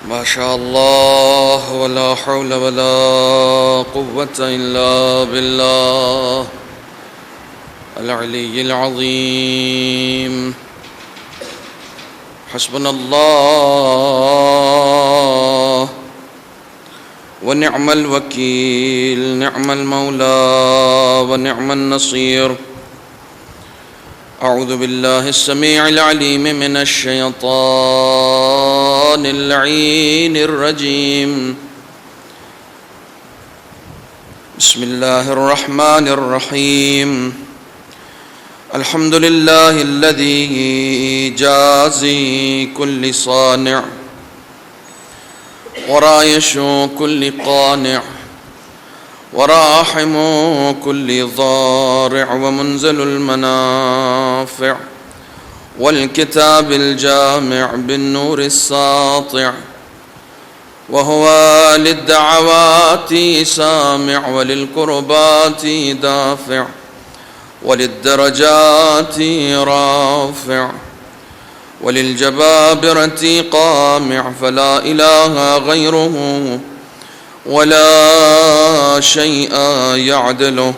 ما شاء الله ولا حول ولا قوة إلا بالله العلي العظيم. حسبنا الله ونعم الوكيل، نعم المولى ونعم النصير. أعوذ بالله السميع العليم من الشيطان اللعين الرجيم. بسم الله الرحمن الرحيم. الحمد لله الذي جازي كل صانع ورايش كل قانع وراحم كل ضارع ومنزل المنافع والكتاب الجامع بالنور الساطع، وهو للدعوات سامع وللقربات دافع وللدرجات رافع وللجبابرة قامع، فلا إله غيره ولا شيء يعدله،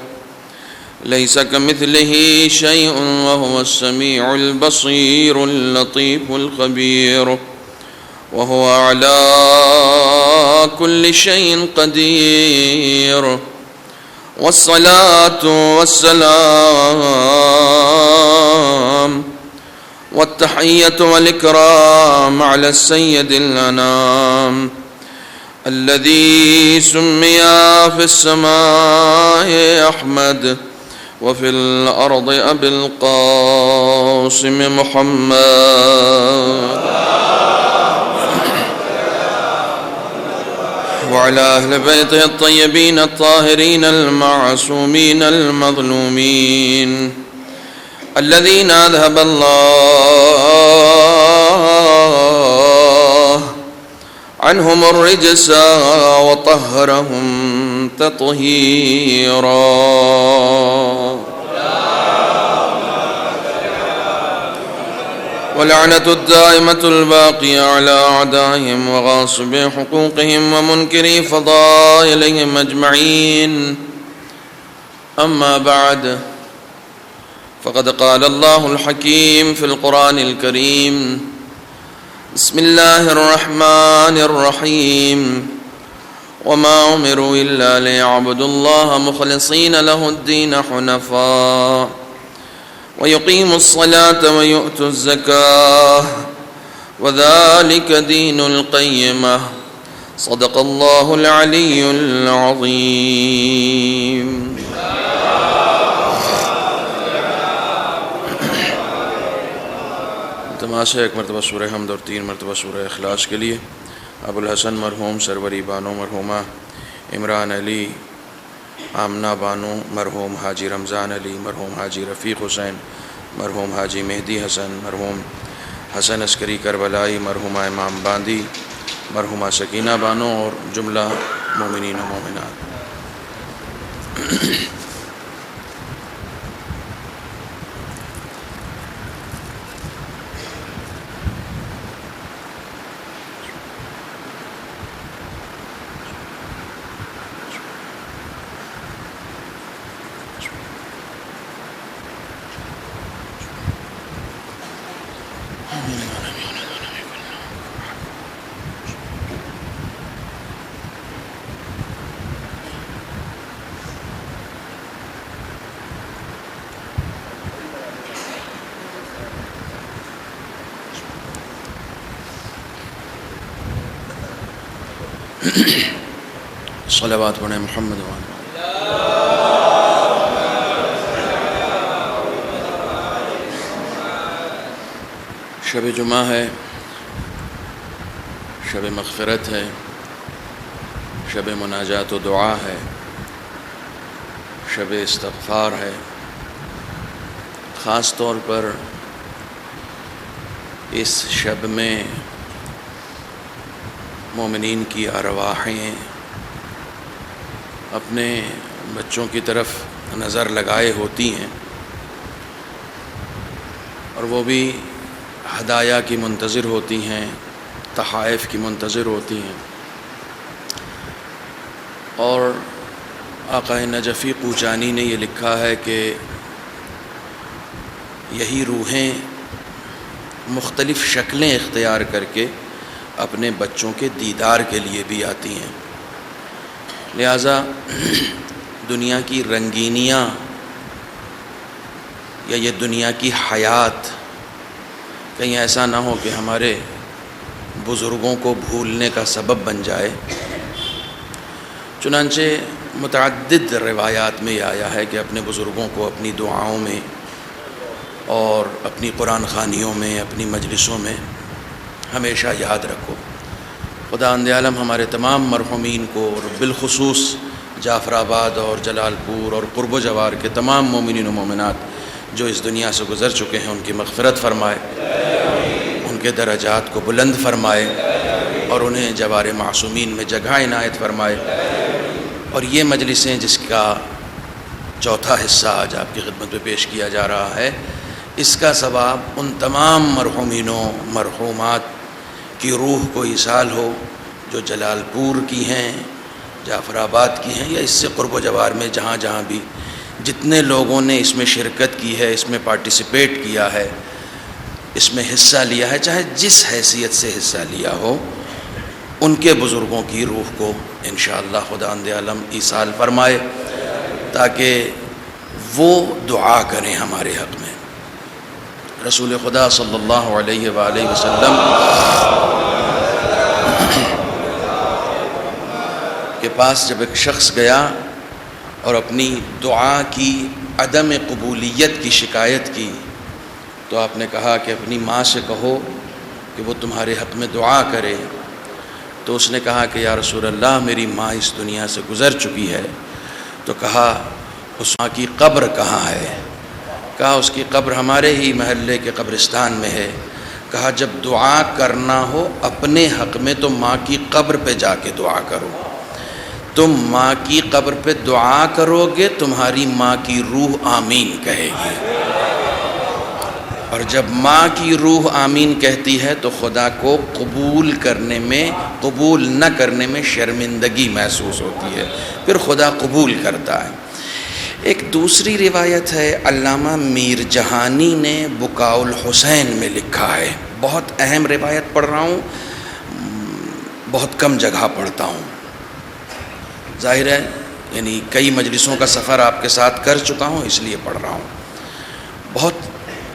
ليس كمثله شيء وهو السميع البصير اللطيف الخبير، وهو على كل شيء قدير. والصلاة والسلام والتحية والإكرام على السيد الأنام الذي سمي في السماء أحمد وفي الأرض أبي القاسم محمد، وعلى أهل بيته الطيبين الطاهرين المعصومين المظلومين الذين أذهب الله عنهم الرجس وطهرهم تطهيرا. ولعنة الدائمة الباقية على أعدائهم وغاصبي حقوقهم ومنكري فضائلهم أجمعين. أما بعد، فقد قال الله الحكيم في القرآن الكريم: بسم الله الرحمن الرحيم. وما أمروا إلا ليعبدوا الله مخلصين له الدين حنفاء ويقيموا الصلاة ويؤتوا الزكاة وذلك دين القيمة. صدق الله العلي العظيم. تماشا ایک مرتبہ سورہ حمد اور 3 مرتبہ سورہ اخلاص کے لیے ابو الحسن مرحوم سروری بانو مرحومہ عمران علی آمنہ بانو مرحوم حاجی رمضان علی مرحوم حاجی رفیق حسین مرحوم حاجی مہدی حسن مرحوم حسن عسکری کربلائی مرحومہ امام باندی مرحومہ سکینہ بانو اور جملہ مومنین و مومنات. صلوات پڑھیں محمد وعلیہ. شب جمعہ ہے، شب مغفرت ہے، شب مناجات و دعا ہے، شب استغفار ہے. خاص طور پر اس شب میں مومنین کی ارواحیں اپنے بچوں کی طرف نظر لگائے ہوتی ہیں اور وہ بھی ہدایہ کی منتظر ہوتی ہیں تحائف کی منتظر ہوتی ہیں، اور آقا نجفی قوچانی نے یہ لکھا ہے کہ یہی روحیں مختلف شکلیں اختیار کر کے اپنے بچوں کے دیدار کے لیے بھی آتی ہیں، لہٰذا دنیا کی رنگینیاں یا یہ دنیا کی حیات کہیں ایسا نہ ہو کہ ہمارے بزرگوں کو بھولنے کا سبب بن جائے۔ چنانچہ متعدد روایات میں یہ آیا ہے کہ اپنے بزرگوں کو اپنی دعاؤں میں اور اپنی قرآن خوانیوں میں، اپنی مجلسوں میں ہمیشہ یاد رکھو۔ خداوند عالم ہمارے تمام مرحومین کو، اور بالخصوص جعفر آباد اور جلال پور اور قرب و جوار کے تمام مومنین و مومنات جو اس دنیا سے گزر چکے ہیں، ان کی مغفرت فرمائے، ان کے درجات کو بلند فرمائے، اور انہیں جوار معصومین میں جگہ عنایت فرمائے۔ اور یہ مجلسیں جس کا چوتھا حصہ آج آپ کی خدمت میں پیش کیا جا رہا ہے، اس کا ثواب ان تمام مرحومینوں مرحومات کی روح کو ایصال ہو جو جلال پور کی ہیں، جعفر آباد کی ہیں، یا اس سے قرب و جوار میں جہاں جہاں بھی جتنے لوگوں نے اس میں شرکت کی ہے، اس میں پارٹیسپیٹ کیا ہے، اس میں حصہ لیا ہے، چاہے جس حیثیت سے حصہ لیا ہو، ان کے بزرگوں کی روح کو انشاءاللہ خداوند عالم ایصال فرمائے، تاکہ وہ دعا کریں ہمارے حق میں۔ رسول خدا صلی اللہ علیہ وآلہ وسلم کے پاس جب ایک شخص گیا اور اپنی دعا کی عدم قبولیت کی شکایت کی، تو آپ نے کہا کہ اپنی ماں سے کہو کہ وہ تمہارے حق میں دعا کرے۔ تو اس نے کہا کہ یا رسول اللہ، میری ماں اس دنیا سے گزر چکی ہے۔ تو کہا اس ماں کی قبر کہاں ہے؟ کہا اس کی قبر ہمارے ہی محلے کے قبرستان میں ہے۔ کہا جب دعا کرنا ہو اپنے حق میں تو ماں کی قبر پہ جا کے دعا کرو۔ تم ماں کی قبر پہ دعا کرو گے، تمہاری ماں کی روح آمین کہے گی، اور جب ماں کی روح آمین کہتی ہے تو خدا کو قبول کرنے میں، قبول نہ کرنے میں شرمندگی محسوس ہوتی ہے، پھر خدا قبول کرتا ہے۔ ایک دوسری روایت ہے، علامہ میر جہانی نے بکاء الحسین میں لکھا ہے، بہت اہم روایت پڑھ رہا ہوں، بہت کم جگہ پڑھتا ہوں، ظاہر ہے یعنی کئی مجلسوں کا سفر آپ کے ساتھ کر چکا ہوں اس لیے پڑھ رہا ہوں، بہت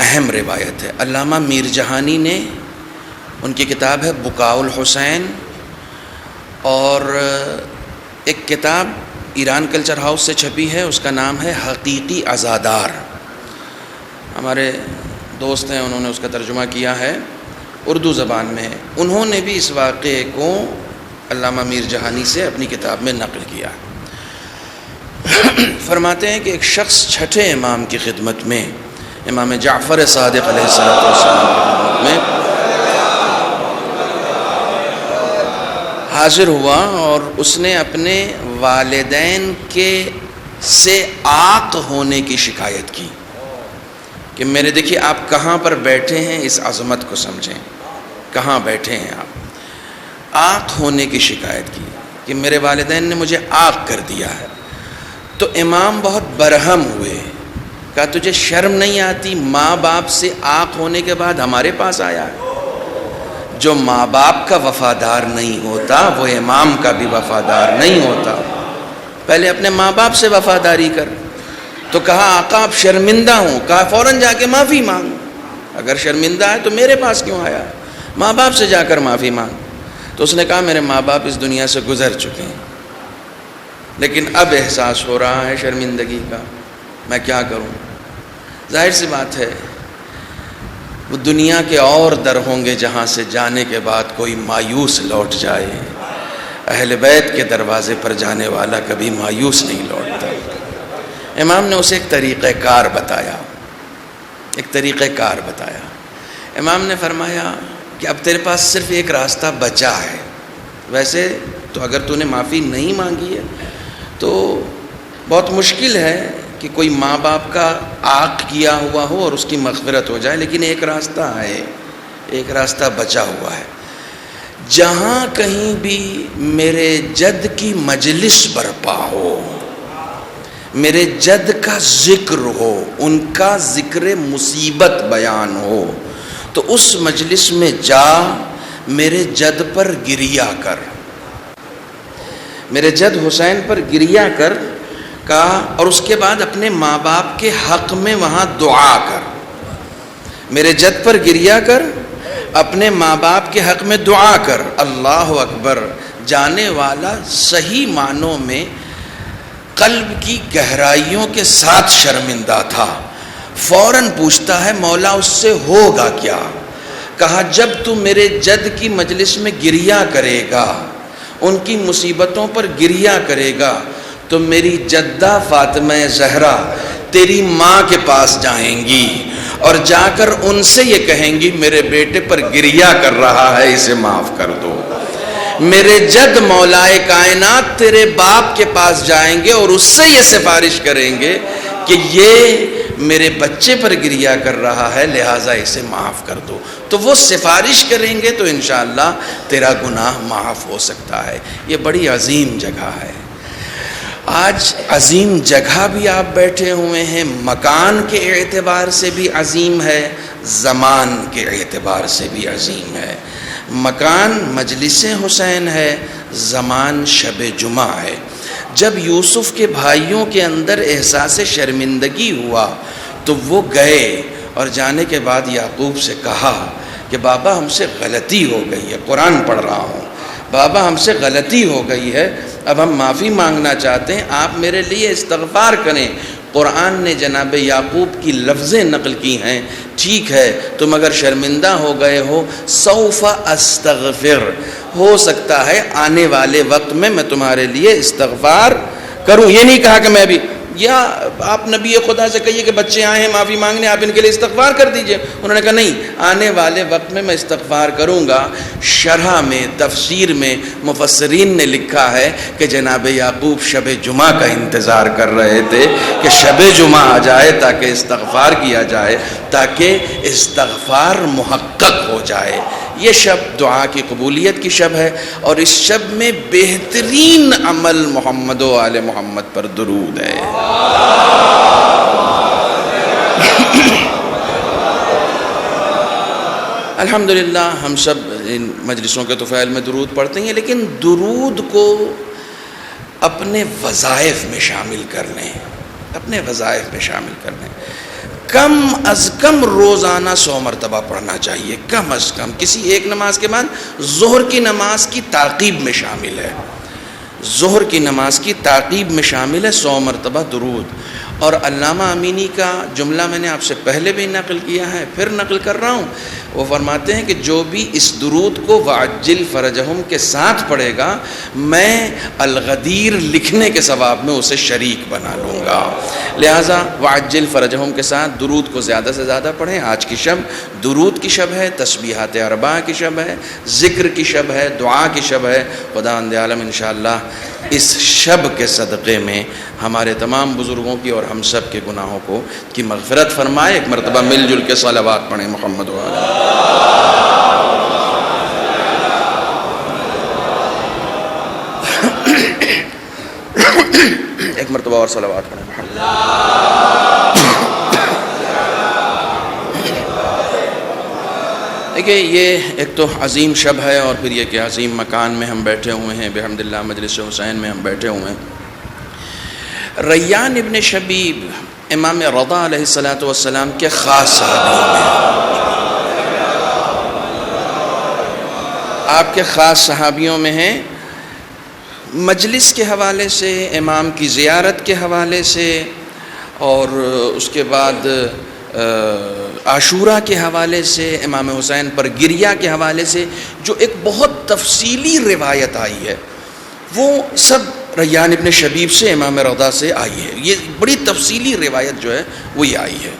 اہم روایت ہے۔ علامہ میر جہانی نے، ان کی کتاب ہے بکاء الحسین، اور ایک کتاب ایران کلچر ہاؤس سے چھپی ہے، اس کا نام ہے حقیقی عزادار۔ ہمارے دوست ہیں، انہوں نے اس کا ترجمہ کیا ہے، اردو زبان میں ہے۔ انہوں نے بھی اس واقعے کو علامہ میر جہانی سے اپنی کتاب میں نقل کیا۔ فرماتے ہیں کہ ایک شخص چھٹے امام کی خدمت میں، امام جعفر صادق علیہ السلام کی خدمت میں حاضر ہوا، اور اس نے اپنے والدین کے سے عاق ہونے کی شکایت کی کہ میرے دیکھیے آپ کہاں پر بیٹھے ہیں، اس عظمت کو سمجھیں، کہاں بیٹھے ہیں آپ۔ عاق ہونے کی شکایت کی کہ میرے والدین نے مجھے عاق کر دیا ہے۔ تو امام بہت برہم ہوئے، کہا تجھے شرم نہیں آتی، ماں باپ سے عاق ہونے کے بعد ہمارے پاس آیا ہے؟ جو ماں باپ کا وفادار نہیں ہوتا وہ امام کا بھی وفادار نہیں ہوتا، پہلے اپنے ماں باپ سے وفاداری کر۔ تو کہا آقا اب شرمندہ ہوں، کہا فوراً جا کے معافی مانگ، اگر شرمندہ ہے تو میرے پاس کیوں آیا، ماں باپ سے جا کر معافی مانگ۔ تو اس نے کہا میرے ماں باپ اس دنیا سے گزر چکے ہیں، لیکن اب احساس ہو رہا ہے شرمندگی کا، میں کیا کروں۔ ظاہر سی بات ہے وہ دنیا کے اور در ہوں گے جہاں سے جانے کے بعد کوئی مایوس لوٹ جائے، اہل بیت کے دروازے پر جانے والا کبھی مایوس نہیں لوٹتا۔ امام نے اسے ایک طریقہ کار بتایا، ایک طریقہ کار بتایا۔ امام نے فرمایا کہ اب تیرے پاس صرف ایک راستہ بچا ہے، ویسے تو اگر تو نے معافی نہیں مانگی ہے تو بہت مشکل ہے کہ کوئی ماں باپ کا عاق کیا ہوا ہو اور اس کی مغفرت ہو جائے، لیکن ایک راستہ ہے، ایک راستہ بچا ہوا ہے۔ جہاں کہیں بھی میرے جد کی مجلس برپا ہو، میرے جد کا ذکر ہو، ان کا ذکر مصیبت بیان ہو، تو اس مجلس میں جا میرے جد پر گریہ کر، میرے جد حسین پر گریہ کر کہا، اور اس کے بعد اپنے ماں باپ کے حق میں وہاں دعا کر، میرے جد پر گریہ کر، اپنے ماں باپ کے حق میں دعا کر۔ اللہ اکبر! جانے والا صحیح معنوں میں قلب کی گہرائیوں کے ساتھ شرمندہ تھا، فوراً پوچھتا ہے مولا اس سے ہوگا کیا؟ کہا جب تو میرے جد کی مجلس میں گریہ کرے گا، ان کی مصیبتوں پر گریہ کرے گا، تو میری جدہ فاطمہ زہرا تیری ماں کے پاس جائیں گی اور جا کر ان سے یہ کہیں گی میرے بیٹے پر گریہ کر رہا ہے، اسے معاف کر دو۔ میرے جد مولائے کائنات تیرے باپ کے پاس جائیں گے اور اس سے یہ سفارش کریں گے کہ یہ میرے بچے پر گریہ کر رہا ہے، لہٰذا اسے معاف کر دو۔ تو وہ سفارش کریں گے تو انشاءاللہ تیرا گناہ معاف ہو سکتا ہے۔ یہ بڑی عظیم جگہ ہے۔ آج عظیم جگہ بھی آپ بیٹھے ہوئے ہیں، مکان کے اعتبار سے بھی عظیم ہے، زمان کے اعتبار سے بھی عظیم ہے۔ مکان مجلس حسین ہے، زمان شب جمعہ ہے۔ جب یوسف کے بھائیوں کے اندر احساس شرمندگی ہوا تو وہ گئے اور جانے کے بعد یعقوب سے کہا کہ بابا ہم سے غلطی ہو گئی ہے، قرآن پڑھ رہا ہوں، بابا ہم سے غلطی ہو گئی ہے، اب ہم معافی مانگنا چاہتے ہیں، آپ میرے لیے استغفار کریں۔ قرآن نے جناب یعقوب کی لفظیں نقل کی ہیں، ٹھیک ہے تم اگر شرمندہ ہو گئے ہو، سوف استغفر، ہو سکتا ہے آنے والے وقت میں تمہارے لیے استغفار کروں۔ یہ نہیں کہا کہ میں بھی، یا آپ نبی خدا سے کہیے کہ بچے آئے ہیں معافی مانگنے، آپ ان کے لیے استغفار کر دیجئے۔ انہوں نے کہا نہیں، آنے والے وقت میں استغفار کروں گا۔ شرح میں، تفسیر میں مفسرین نے لکھا ہے کہ جناب یعقوب شب جمعہ کا انتظار کر رہے تھے کہ شب جمعہ آ جائے تاکہ استغفار کیا جائے، تاکہ استغفار محقق ہو جائے۔ یہ شب دعا کی قبولیت کی شب ہے، اور اس شب میں بہترین عمل محمد و آل محمد پر درود ہے۔ الحمدللہ ہم سب ان مجلسوں کے طفیل میں درود پڑھتے ہیں، لیکن درود کو اپنے وظائف میں شامل کر لیں، اپنے وظائف میں شامل کر لیں۔ کم از کم روزانہ 100 مرتبہ پڑھنا چاہیے، کم از کم۔ کسی ایک نماز کے بعد ظہر کی نماز کی تعقیب میں شامل ہے، ظہر کی نماز کی تعقیب میں شامل ہے 100 مرتبہ درود۔ اور علامہ امینی کا جملہ میں نے آپ سے پہلے بھی نقل کیا ہے، پھر نقل کر رہا ہوں۔ وہ فرماتے ہیں کہ جو بھی اس درود کو وعجل فرجہم کے ساتھ پڑھے گا، میں الغدیر لکھنے کے ثواب میں اسے شریک بنا لوں گا۔ لہٰذا وعجل فرجہم کے ساتھ درود کو زیادہ سے زیادہ پڑھیں۔ آج کی شب درود کی شب ہے، تسبیحات اربعہ کی شب ہے، ذکر کی شب ہے، دعا کی شب ہے۔ خداوند عالم انشاءاللہ اس شب کے صدقے میں ہمارے تمام بزرگوں کی اور ہم سب کے گناہوں کو کی مغفرت فرمائے۔ ایک مرتبہ مل جل کے صلوات پڑھیں محمد و آلہ۔ ایک مرتبہ اور صلوات پڑھیں محمد۔ دیکھیے یہ ایک تو عظیم شب ہے، اور پھر یہ کہ عظیم مکان میں ہم بیٹھے ہوئے ہیں، بحمداللہ مجلس حسین میں ہم بیٹھے ہوئے ہیں۔ ریان ابن شبیب امام رضا علیہ السلام کے خاص صحابیوں میں، آپ کے خاص صحابیوں میں ہیں۔ مجلس کے حوالے سے، امام کی زیارت کے حوالے سے، اور اس کے بعد عاشورہ کے حوالے سے، امام حسین پر گریہ کے حوالے سے جو ایک بہت تفصیلی روایت آئی ہے، وہ سب ریان ابن شبیب سے، امام رضا سے آئی ہے۔ یہ بڑی تفصیلی روایت جو ہے وہ یہ آئی ہے۔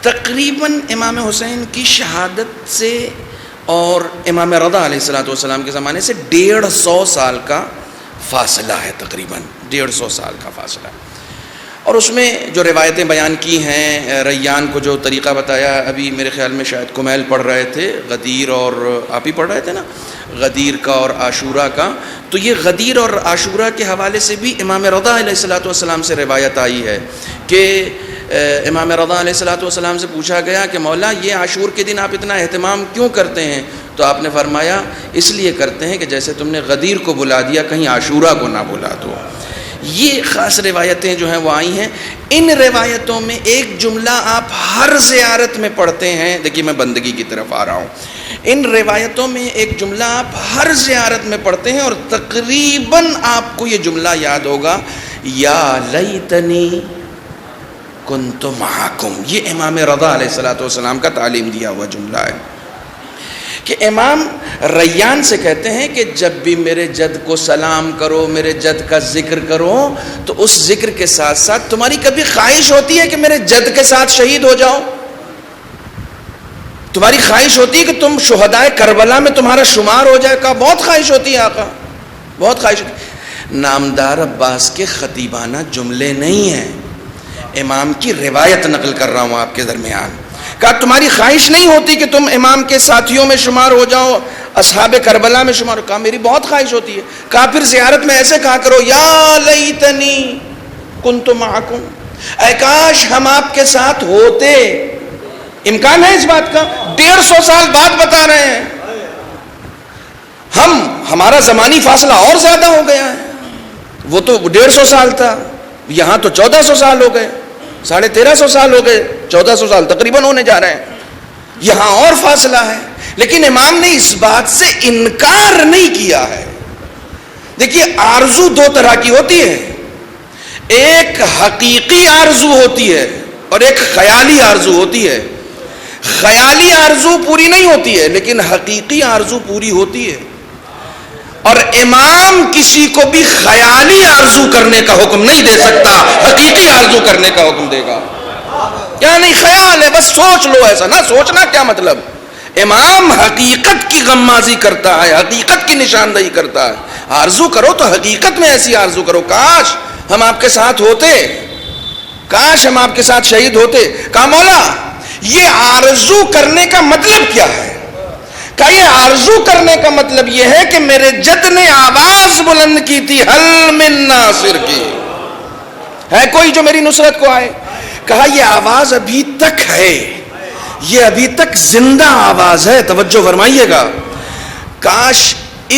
تقریباً امام حسین کی شہادت سے اور امام رضا علیہ السلام کے زمانے سے 150 سال کا فاصلہ ہے، تقریباً 150 سال کا فاصلہ ہے۔ اور اس میں جو روایتیں بیان کی ہیں، ریان کو جو طریقہ بتایا، ابھی میرے خیال میں شاید کمیل پڑھ رہے تھے غدیر، اور آپ ہی پڑھ رہے تھے نا غدیر کا اور عاشورہ کا، تو یہ غدیر اور عاشورہ کے حوالے سے بھی امام رضا علیہ الصلوۃ والسلام سے روایت آئی ہے کہ امام رضا علیہ الصلوۃ والسلام سے پوچھا گیا کہ مولا یہ عاشور کے دن آپ اتنا اہتمام کیوں کرتے ہیں؟ تو آپ نے فرمایا اس لیے کرتے ہیں کہ جیسے تم نے غدیر کو بلا دیا کہیں عاشورہ کو نہ بلا دو۔ یہ خاص روایتیں جو ہیں وہ آئی ہیں۔ ان روایتوں میں ایک جملہ آپ ہر زیارت میں پڑھتے ہیں، دیکھیے میں بندگی کی طرف آ رہا ہوں، ان روایتوں میں ایک جملہ آپ ہر زیارت میں پڑھتے ہیں اور تقریباً آپ کو یہ جملہ یاد ہوگا، یا لیتنی کنت معکم۔ یہ امام رضا علیہ الصلوۃ والسلام کا تعلیم دیا ہوا جملہ ہے کہ امام ریان سے کہتے ہیں کہ جب بھی میرے جد کو سلام کرو، میرے جد کا ذکر کرو، تو اس ذکر کے ساتھ ساتھ تمہاری کبھی خواہش ہوتی ہے کہ میرے جد کے ساتھ شہید ہو جاؤ؟ تمہاری خواہش ہوتی ہے کہ تم شہدائے کربلا میں تمہارا شمار ہو جائے؟ کہا بہت خواہش ہوتی ہے آقا، بہت خواہش ہوتی ہے۔ نامدار عباس کے خطیبانہ جملے نہیں ہیں، امام کی روایت نقل کر رہا ہوں آپ کے درمیان۔ کہا تمہاری خواہش نہیں ہوتی کہ تم امام کے ساتھیوں میں شمار ہو جاؤ، اصحاب کربلا میں شمار ہو؟ کہا میری بہت خواہش ہوتی ہے۔ کہا پھر زیارت میں ایسے کہا کرو، یا لیتنی کنت معکم، اے کاش ہم آپ کے ساتھ ہوتے۔ امکان ہے اس بات کا؟ 150 سال بعد بتا رہے ہیں، ہمارا زمانی فاصلہ اور زیادہ ہو گیا ہے، وہ تو 150 سال تھا، یہاں تو 1400 سال ہو گئے، 1350 سال ہو گئے، 1400 سال تقریباً ہونے جا رہے ہیں، یہاں اور فاصلہ ہے۔ لیکن امام نے اس بات سے انکار نہیں کیا ہے۔ دیکھیے آرزو دو طرح کی ہوتی ہے، ایک حقیقی آرزو ہوتی ہے اور ایک خیالی آرزو ہوتی ہے۔ خیالی آرزو پوری نہیں ہوتی ہے لیکن حقیقی آرزو پوری ہوتی ہے، اور امام کسی کو بھی خیالی آرزو کرنے کا حکم نہیں دے سکتا، حقیقی آرزو کرنے کا حکم دے گا۔ کیا نہیں خیال ہے، بس سوچ لو، ایسا نہ سوچنا کیا مطلب؟ امام حقیقت کی غمازی کرتا ہے، حقیقت کی نشاندہی کرتا ہے۔ آرزو کرو تو حقیقت میں ایسی آرزو کرو، کاش ہم آپ کے ساتھ ہوتے، کاش ہم آپ کے ساتھ شہید ہوتے۔ کہا مولا یہ آرزو کرنے کا مطلب کیا ہے؟ کہ یہ آرزو کرنے کا مطلب یہ ہے کہ میرے جد نے آواز بلند کی تھی، حل من ناصر کی، ہے کوئی جو میری نصرت کو آئے؟ کہا یہ آواز ابھی تک ہے، یہ ابھی تک زندہ آواز ہے، توجہ فرمائیے گا۔ کاش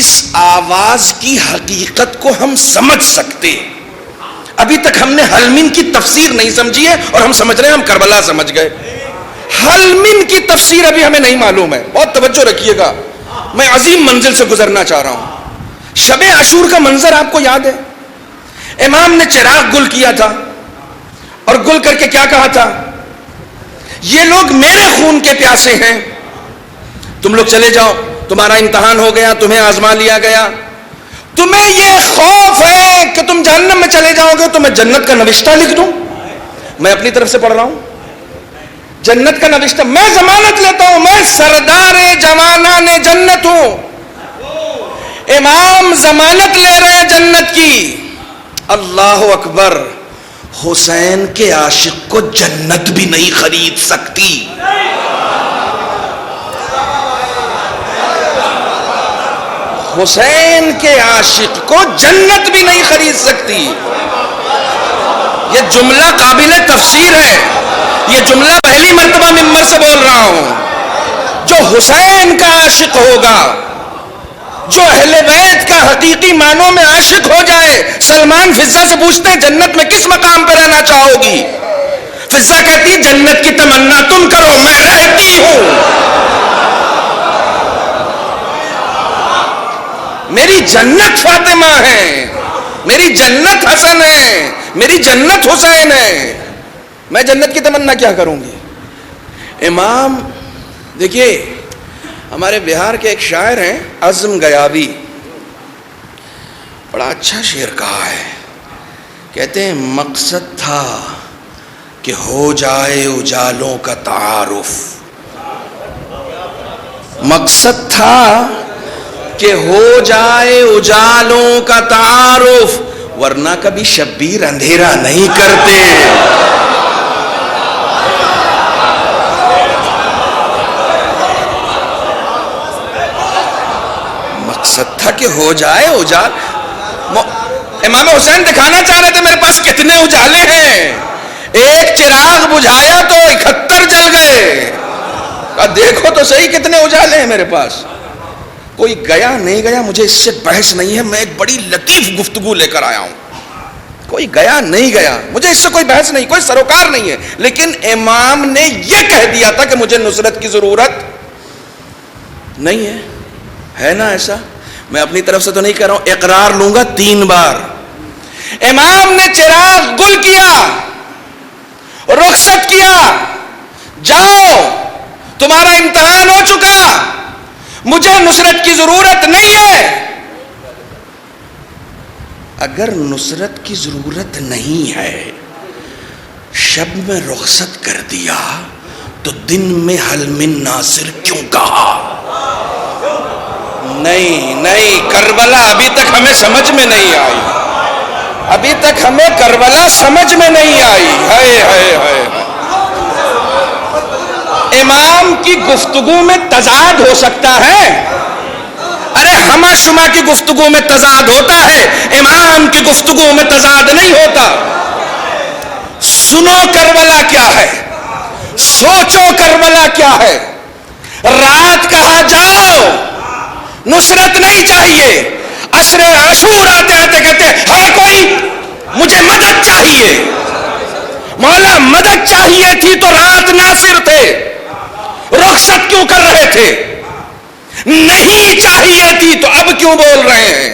اس آواز کی حقیقت کو ہم سمجھ سکتے، ابھی تک ہم نے حل من کی تفسیر نہیں سمجھی ہے اور ہم سمجھ رہے ہیں ہم کربلا سمجھ گئے۔ حل من کی تفسیر ابھی ہمیں نہیں معلوم ہے، بہت توجہ رکھیے گا، میں عظیم منزل سے گزرنا چاہ رہا ہوں۔ شب عاشور کا منظر آپ کو یاد ہے؟ امام نے چراغ گل کیا تھا اور گل کر کے کیا کہا تھا؟ یہ لوگ میرے خون کے پیاسے ہیں، تم لوگ چلے جاؤ، تمہارا امتحان ہو گیا، تمہیں آزما لیا گیا، تمہیں یہ خوف ہے کہ تم جہنم میں چلے جاؤ گے تو میں جنت کا نوشتہ لکھ دوں؟ میں اپنی طرف سے پڑھ رہا ہوں، جنت کا نوشتہ میں ضمانت لیتا ہوں، میں سردار جوانان جنت ہوں۔ امام ضمانت لے رہے ہیں جنت کی۔ اللہ اکبر، حسین کے عاشق کو جنت بھی نہیں خرید سکتی۔ حسین کے عاشق کو جنت بھی نہیں خرید سکتی۔ یہ جملہ قابل تفسیر ہے، یہ جملہ پہلی مرتبہ ممبر سے بول رہا ہوں۔ جو حسین کا عاشق ہوگا، جو اہل بیت کا حقیقی معنوں میں عاشق ہو جائے، سلمان فضہ سے پوچھتے ہیں جنت میں کس مقام پہ رہنا چاہو گی؟ فضہ کہتی ہے جنت کی تمنا تم کرو، میں رہتی ہوں۔ میری جنت فاطمہ ہے، میری جنت حسن ہے، میری جنت حسین ہے، میں جنت کی تمنا کیا کروں گی؟ امام دیکھیے ہمارے بہار کے ایک شاعر ہیں عزم گیابی، بڑا اچھا شعر کہا ہے، کہتے ہیں مقصد تھا کہ ہو جائے اجالوں کا تعارف، مقصد تھا کہ ہو جائے اجالوں کا تعارف، ورنہ کبھی شبیر اندھیرا نہیں کرتے. مقصد تھا کہ ہو جائے اجال. امام حسین دکھانا چاہ رہے تھے میرے پاس کتنے اجالے ہیں. ایک چراغ بجھایا تو 71 جل گئے. دیکھو تو صحیح کتنے اجالے ہیں میرے پاس. کوئی گیا نہیں گیا مجھے اس سے بحث نہیں ہے. میں ایک بڑی لطیف گفتگو لے کر آیا ہوں. کوئی گیا نہیں گیا مجھے اس سے کوئی بحث نہیں, کوئی سروکار نہیں ہے. لیکن امام نے یہ کہہ دیا تھا کہ مجھے نصرت کی ضرورت نہیں ہے. ہے نا ایسا؟ میں اپنی طرف سے تو نہیں کہہ رہا ہوں, اقرار لوں گا 3 بار. امام نے چراغ گل کیا, رخصت کیا, جاؤ تمہارا امتحان ہو چکا, مجھے نصرت کی ضرورت نہیں ہے. اگر نصرت کی ضرورت نہیں ہے, شب میں رخصت کر دیا تو دن میں حل من ناصر کیوں کہا؟ نہیں کربلا ابھی تک ہمیں سمجھ میں نہیں آئی. ابھی تک ہمیں کربلا سمجھ میں نہیں آئی. ہائے امام کی گفتگو میں تضاد ہو سکتا ہے. ارے ہما شما کی گفتگو میں تضاد ہوتا ہے, امام کی گفتگو میں تضاد نہیں ہوتا. سنو کربلا کیا ہے, سوچو کربلا کیا ہے. رات کہا جاؤ نصرت نہیں چاہیے. عشر عاشور آتے آتے کہتے ہے کوئی, مجھے مدد چاہیے. مولا مدد چاہیے تھی تو رات ناصر تھے, رخصت کیوں کر رہے تھے؟ نہیں چاہیے تھی تو اب کیوں بول رہے ہیں؟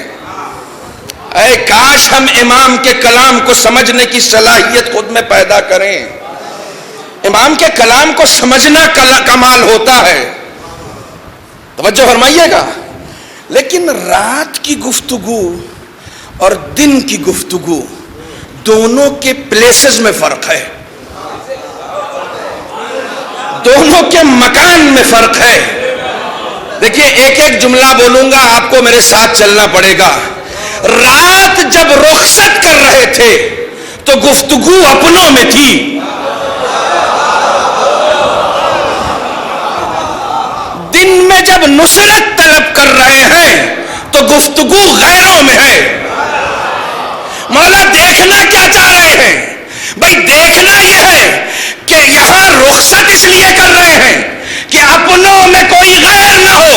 اے کاش ہم امام کے کلام کو سمجھنے کی صلاحیت خود میں پیدا کریں. امام کے کلام کو سمجھنا کمال ہوتا ہے. توجہ فرمائیے گا. لیکن رات کی گفتگو اور دن کی گفتگو دونوں کے پلیسز میں فرق ہے, دونوں کے مکان میں فرق ہے. دیکھیے ایک جملہ بولوں گا, آپ کو میرے ساتھ چلنا پڑے گا. رات جب رخصت کر رہے تھے تو گفتگو اپنوں میں تھی. دن میں جب نصرت طلب کر رہے ہیں تو گفتگو غیروں میں ہے. مولا دیکھنا کیا چاہ رہے ہیں؟ بھائی دیکھنا یہ ہے کہ یہاں رخصت اس لیے کر رہے ہیں کہ اپنوں میں کوئی غیر نہ ہو.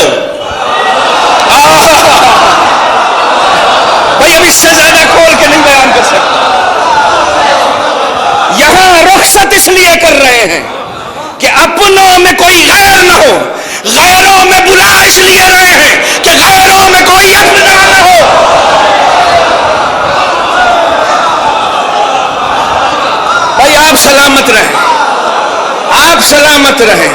بھائی اب اس سے زیادہ کھول کے نہیں بیان کر سکتا. یہاں رخصت اس لیے کر رہے ہیں کہ اپنوں میں کوئی غیر نہ ہو. غیروں میں بلا اس لیے رہے ہیں کہ غیروں میں کوئی اپنا نہ ہو. بھائی آپ سلامت رہیں, آپ سلامت رہیں.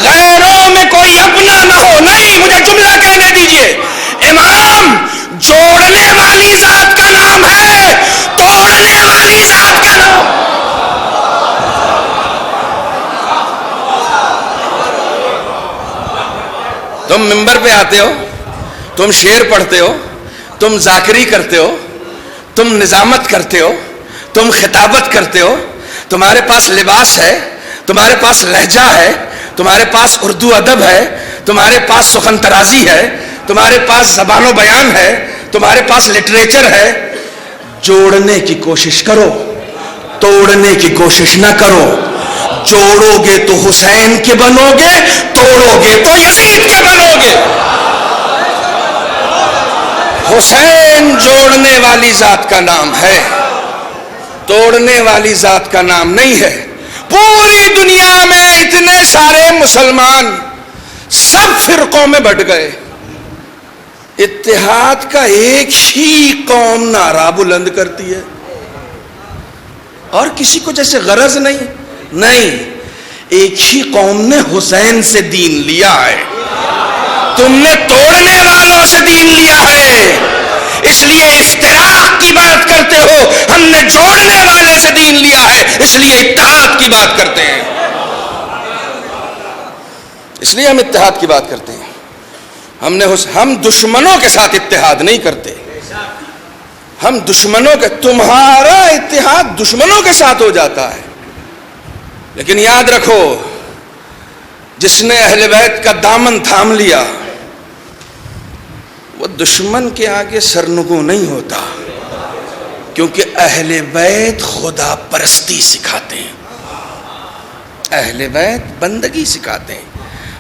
غیروں میں کوئی اپنا نہ ہو. نہیں, مجھے جملہ کہنے دیجئے. امام جوڑنے والی ذات کا نام ہے, توڑنے والی ذات کا نام. تم منبر پہ آتے ہو, تم شعر پڑھتے ہو, تم ذاکری کرتے ہو, تم نظامت کرتے ہو, تم خطابت کرتے ہو, تمہارے پاس لباس ہے, تمہارے پاس لہجہ ہے, تمہارے پاس اردو ادب ہے, تمہارے پاس سخن ترازی ہے, تمہارے پاس زبان و بیان ہے, تمہارے پاس لٹریچر ہے. جوڑنے کی کوشش کرو, توڑنے کی کوشش نہ کرو. جوڑو گے تو حسین کے بنو گے, توڑو گے تو یزید کے بنو گے. حسین جوڑنے والی ذات کا نام ہے, توڑنے والی ذات کا نام نہیں ہے. پوری دنیا میں اتنے سارے مسلمان سب فرقوں میں بٹ گئے, اتحاد کا ایک ہی قوم نعرہ بلند کرتی ہے, اور کسی کو جیسے غرض نہیں, ایک ہی قوم نے حسین سے دین لیا ہے. تم نے توڑنے والوں سے دین لیا ہے, اس لیے افتراق کی بات کرتے ہو. ہم نے جوڑنے والے سے دین لیا ہے, اس لیے اتحاد کی بات کرتے ہیں. اس لیے ہم اتحاد کی بات کرتے ہیں. ہم دشمنوں کے ساتھ اتحاد نہیں کرتے. ہم دشمنوں کے، تمہارا اتحاد دشمنوں کے ساتھ ہو جاتا ہے، لیکن یاد رکھو جس نے اہل بیت کا دامن تھام لیا وہ دشمن کے آگے سرنگوں نہیں ہوتا، کیونکہ اہل بیت خدا پرستی سکھاتے ہیں، اہل بیت بندگی سکھاتے ہیں،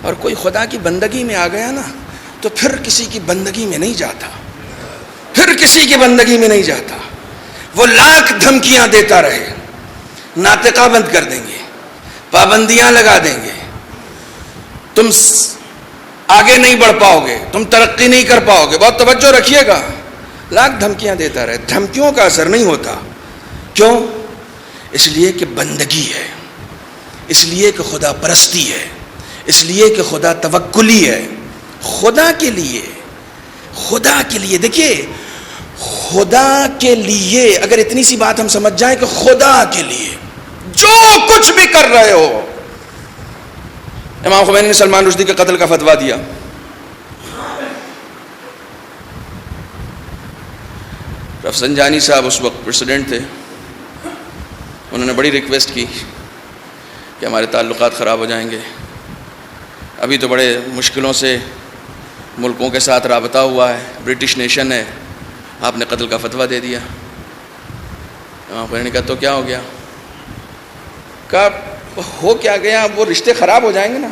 اور کوئی خدا کی بندگی میں آ گیا نا تو پھر کسی کی بندگی میں نہیں جاتا، پھر کسی کی بندگی میں نہیں جاتا۔ وہ لاکھ دھمکیاں دیتا رہے، ناطقہ بند کر دیں گے، پابندیاں لگا دیں گے، تم آگے نہیں بڑھ پاؤ گے، تم ترقی نہیں کر پاؤ گے، بہت توجہ رکھیے گا، لاکھ دھمکیاں دیتا رہے، دھمکیوں کا اثر نہیں ہوتا۔ کیوں؟ اس لیے کہ بندگی ہے، اس لیے کہ خدا پرستی ہے، اس لیے کہ خدا توکلی ہے، خدا کے لیے، خدا کے لیے۔ دیکھیے خدا کے لیے اگر اتنی سی بات ہم سمجھ جائیں کہ خدا کے لیے جو کچھ بھی کر رہے ہو۔ امام خمینی نے سلمان رشدی کے قتل کا فتویٰ دیا، رفسنجانی صاحب اس وقت پریزیڈنٹ تھے، انہوں نے بڑی ریکویسٹ کی کہ ہمارے تعلقات خراب ہو جائیں گے، ابھی تو بڑے مشکلوں سے ملکوں کے ساتھ رابطہ ہوا ہے، برٹش نیشن ہے، آپ نے قتل کا فتویٰ دے دیا۔ امام خمینی نے کہا تو کیا ہو گیا؟ کہا ہو کیا گیا، وہ رشتے خراب ہو جائیں گے نا۔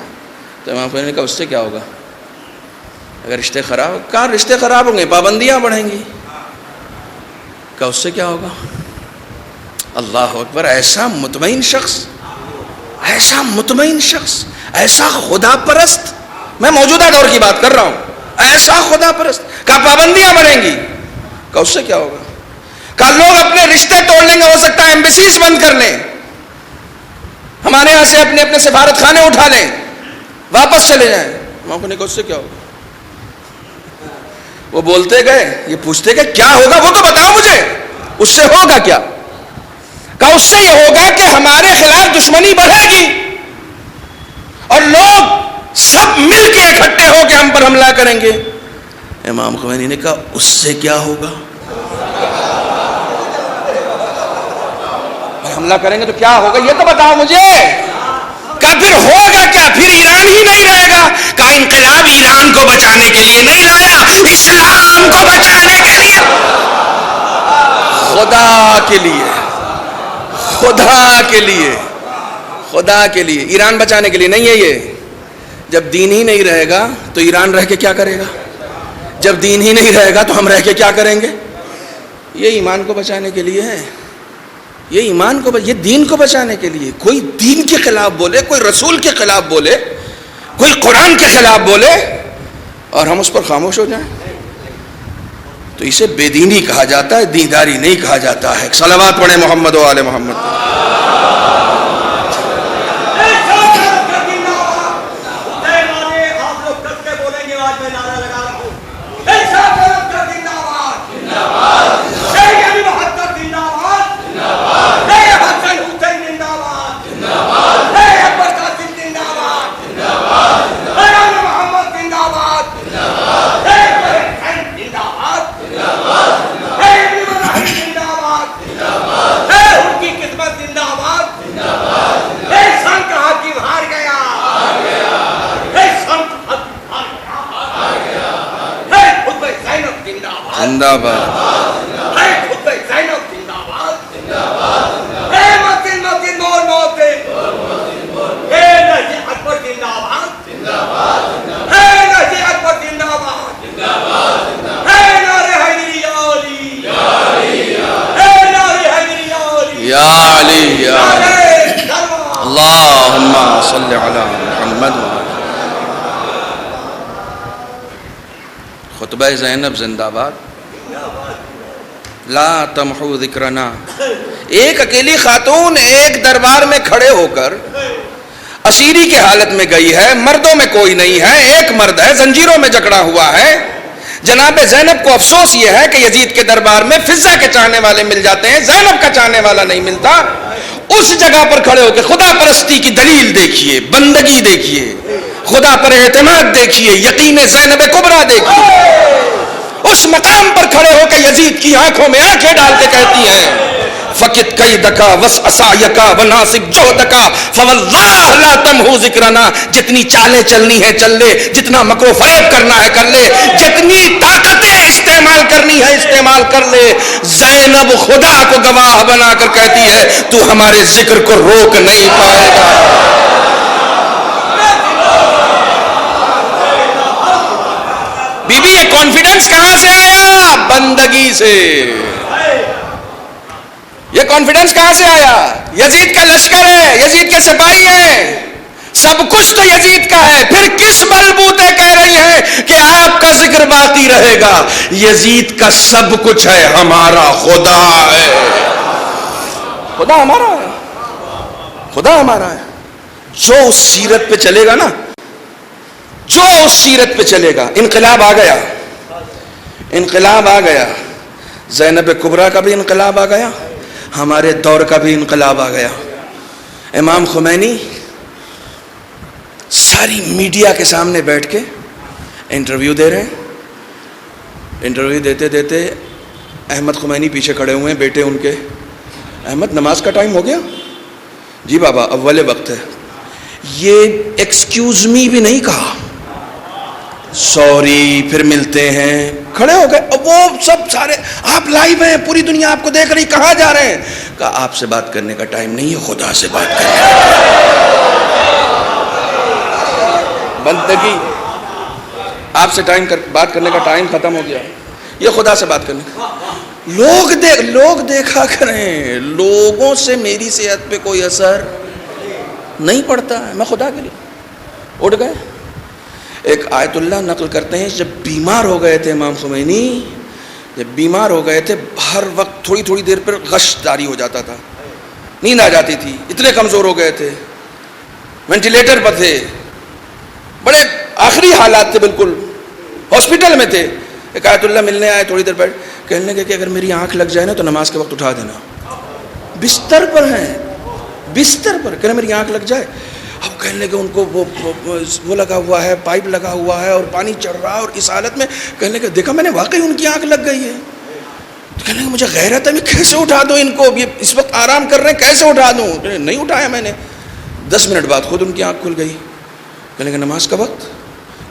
تو امام خمینی نے کہا اس سے کیا ہوگا اگر رشتے خراب؟ کہا رشتے خراب ہوں گے، پابندیاں بڑھیں گی۔ کہا اس سے کیا ہوگا؟ اللہ اکبر! ایسا مطمئن شخص، ایسا مطمئن شخص، ایسا خدا پرست، میں موجودہ دور کی بات کر رہا ہوں، ایسا خدا پرست۔ کہا پابندیاں بڑھیں گی۔ کہا اس سے کیا ہوگا؟ کہا لوگ اپنے رشتے توڑ لیں گے، ہو سکتا ہے ایمبیسیز بند کر لیں، ہمارے یہاں سے اپنے اپنے سفارت خانے اٹھا لیں، واپس چلے جائیں۔ وہاں کو نے کہا اس سے کیا ہوگا؟ وہ بولتے گئے، یہ پوچھتے گئے کیا ہوگا، وہ تو بتاؤ مجھے، اس سے ہوگا کیا؟ کہا اس سے یہ ہوگا کہ ہمارے خلاف دشمنی بڑھے گی اور لوگ سب مل کے اکٹھے ہو کے ہم پر حملہ کریں گے۔ امام خمینی نے کہا اس سے کیا ہوگا؟ حملہ کریں گے تو کیا ہوگا یہ تو بتاؤ مجھے۔ کہا پھر ہوگا کیا؟ پھر ایران ہی نہیں رہے گا۔ کہا انقلاب ایران کو بچانے کے لیے نہیں لایا، اسلام کو بچانے کے لیے، خدا کے لیے، خدا کے لیے، خدا کے لیے، ایران بچانے کے لیے نہیں ہے۔ یہ جب دین ہی نہیں رہے گا تو ایران رہ کے کیا کرے گا؟ جب دین ہی نہیں رہے گا تو ہم رہ کے کیا کریں گے؟ یہ ایمان کو بچانے کے لیے ہے، یہ ایمان کو، یہ دین کو بچانے کے لیے۔ کوئی دین کے خلاف بولے، کوئی رسول کے خلاف بولے، کوئی قرآن کے خلاف بولے اور ہم اس پر خاموش ہو جائیں تو اسے بے دینی کہا جاتا ہے، دینداری نہیں کہا جاتا ہے۔ صلوات پڑھیں محمد و آل محمد۔ زندہ باد، یا علی یا اللہم صلی علی محمد۔ خطبہ زینب زندہ باد، لا تمحو ذکرنا۔ ایک اکیلی خاتون ایک دربار میں کھڑے ہو کر اسیری کی حالت میں گئی ہے، مردوں میں کوئی نہیں ہے، ایک مرد ہے زنجیروں میں جکڑا ہوا ہے۔ جناب زینب کو افسوس یہ ہے کہ یزید کے دربار میں فضہ کے چاہنے والے مل جاتے ہیں، زینب کا چاہنے والا نہیں ملتا۔ اس جگہ پر کھڑے ہو کے خدا پرستی کی دلیل دیکھیے، بندگی دیکھیے، خدا پر اعتماد دیکھیے، یقین زینب کبریٰ دیکھیے۔ اس مقام پر کھڑے ہو کے یزید کی آنکھوں میں آنکھیں ڈال کے کہتی ہیں فقط قیدکا وسعسایکا وناسک جہدکا فواللہ لا تمحو ذکرنا. جتنی چالیں چلنی ہے چل لے, جتنا مکر و فریب کرنا ہے کر لے, جتنی طاقتیں استعمال کرنی ہے استعمال کر لے. زینب خدا کو گواہ بنا کر کہتی ہے تو ہمارے ذکر کو روک نہیں پائے گا. بی بی یہ کانفیڈنس کہاں سے آیا؟ بندگی سے. یہ کانفیڈنس کہاں سے آیا؟ یزید کا لشکر ہے, یزید کے سپاہی ہیں, سب کچھ تو یزید کا ہے, پھر کس بلبوتے کہہ رہی ہیں کہ آپ کا ذکر باقی رہے گا؟ یزید کا سب کچھ ہے, ہمارا خدا ہے. خدا ہمارا ہے, خدا ہمارا ہے. جو اس سیرت پہ چلے گا نا, جو اس سیرت پہ چلے گا. انقلاب آ گیا, انقلاب آ گیا. زینب کبریٰ کا بھی انقلاب آ گیا, ہمارے دور کا بھی انقلاب آ گیا. امام خمینی ساری میڈیا کے سامنے بیٹھ کے انٹرویو دے رہے ہیں. انٹرویو دیتے دیتے احمد خمینی پیچھے کھڑے ہوئے ہیں, بیٹے ان کے. احمد نماز کا ٹائم ہو گیا؟ جی بابا اول وقت ہے. یہ ایکسکیوز می بھی نہیں کہا, سوری پھر ملتے ہیں, کھڑے ہو گئے. اب وہ سب سارے آپ لائیو ہیں, پوری دنیا آپ کو دیکھ رہی, کہاں جا رہے ہیں؟ کہا آپ سے بات کرنے کا ٹائم نہیں ہے, خدا سے بات کرنے کا ٹائم. بندگی, آپ سے بات کرنے کا ٹائم ختم ہو گیا, یہ خدا سے بات کرنے کا. لوگ دیکھا کریں, لوگوں سے میری صحت پہ کوئی اثر نہیں پڑتا ہے. میں خدا کے لیے اٹھ گئے. ایک آیت اللہ نقل کرتے ہیں, جب بیمار ہو گئے تھے امام خمینی, جب بیمار ہو گئے تھے, ہر وقت تھوڑی تھوڑی دیر پر غش جاری ہو جاتا تھا, نیند آ جاتی تھی, اتنے کمزور ہو گئے تھے, وینٹیلیٹر پر تھے, بڑے آخری حالات تھے, بالکل ہاسپٹل میں تھے. ایک آیت اللہ ملنے آئے, تھوڑی دیر بیٹھ, کہنے لگے کہ اگر میری آنکھ لگ جائے نا تو نماز کے وقت اٹھا دینا. بستر پر ہیں, بستر پر, کہنے میری آنکھ لگ جائے. اب کہنے لگے ان کو وہ لگا ہوا ہے, پائپ لگا ہوا ہے اور پانی چڑھ رہا ہے, اور اس حالت میں کہنے لگے دیکھا میں نے واقعی ان کی آنکھ لگ گئی ہے. تو کہنے لگے مجھے غیرت ہے, میں کیسے اٹھا دوں ان کو, یہ اس وقت آرام کر رہے ہیں, کیسے اٹھا دوں؟ نہیں اٹھایا میں نے. 10 منٹ بعد خود ان کی آنکھ کھل گئی. کہنے لگے نماز کا وقت,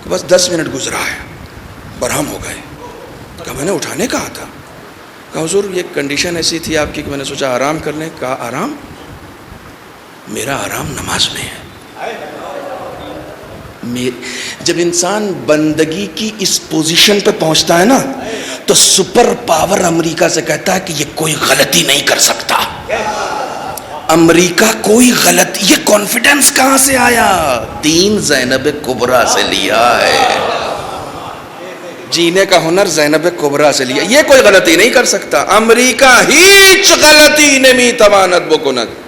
کہ بس 10 منٹ گزرا ہے. برہم ہو گئے. کہا میں نے اٹھانے کہا تھا. کہا حضور یہ کنڈیشن ایسی تھی آپ کی کہ میں نے سوچا آرام کر لیں. کہا آرام؟ میرا آرام نماز میں ہے. جب انسان بندگی کی اس پوزیشن پہ پہنچتا ہے نا, تو سپر پاور امریکہ سے کہتا ہے کہ یہ کوئی غلطی نہیں کر سکتا. امریکہ کوئی غلطی, یہ کانفیڈنس کہاں سے آیا؟ دین زینب کبریٰ سے لیا ہے, جینے کا ہنر زینب کبریٰ سے لیا. یہ کوئی غلطی نہیں کر سکتا. امریکہ ہیچ غلطی نمی تواند بکند,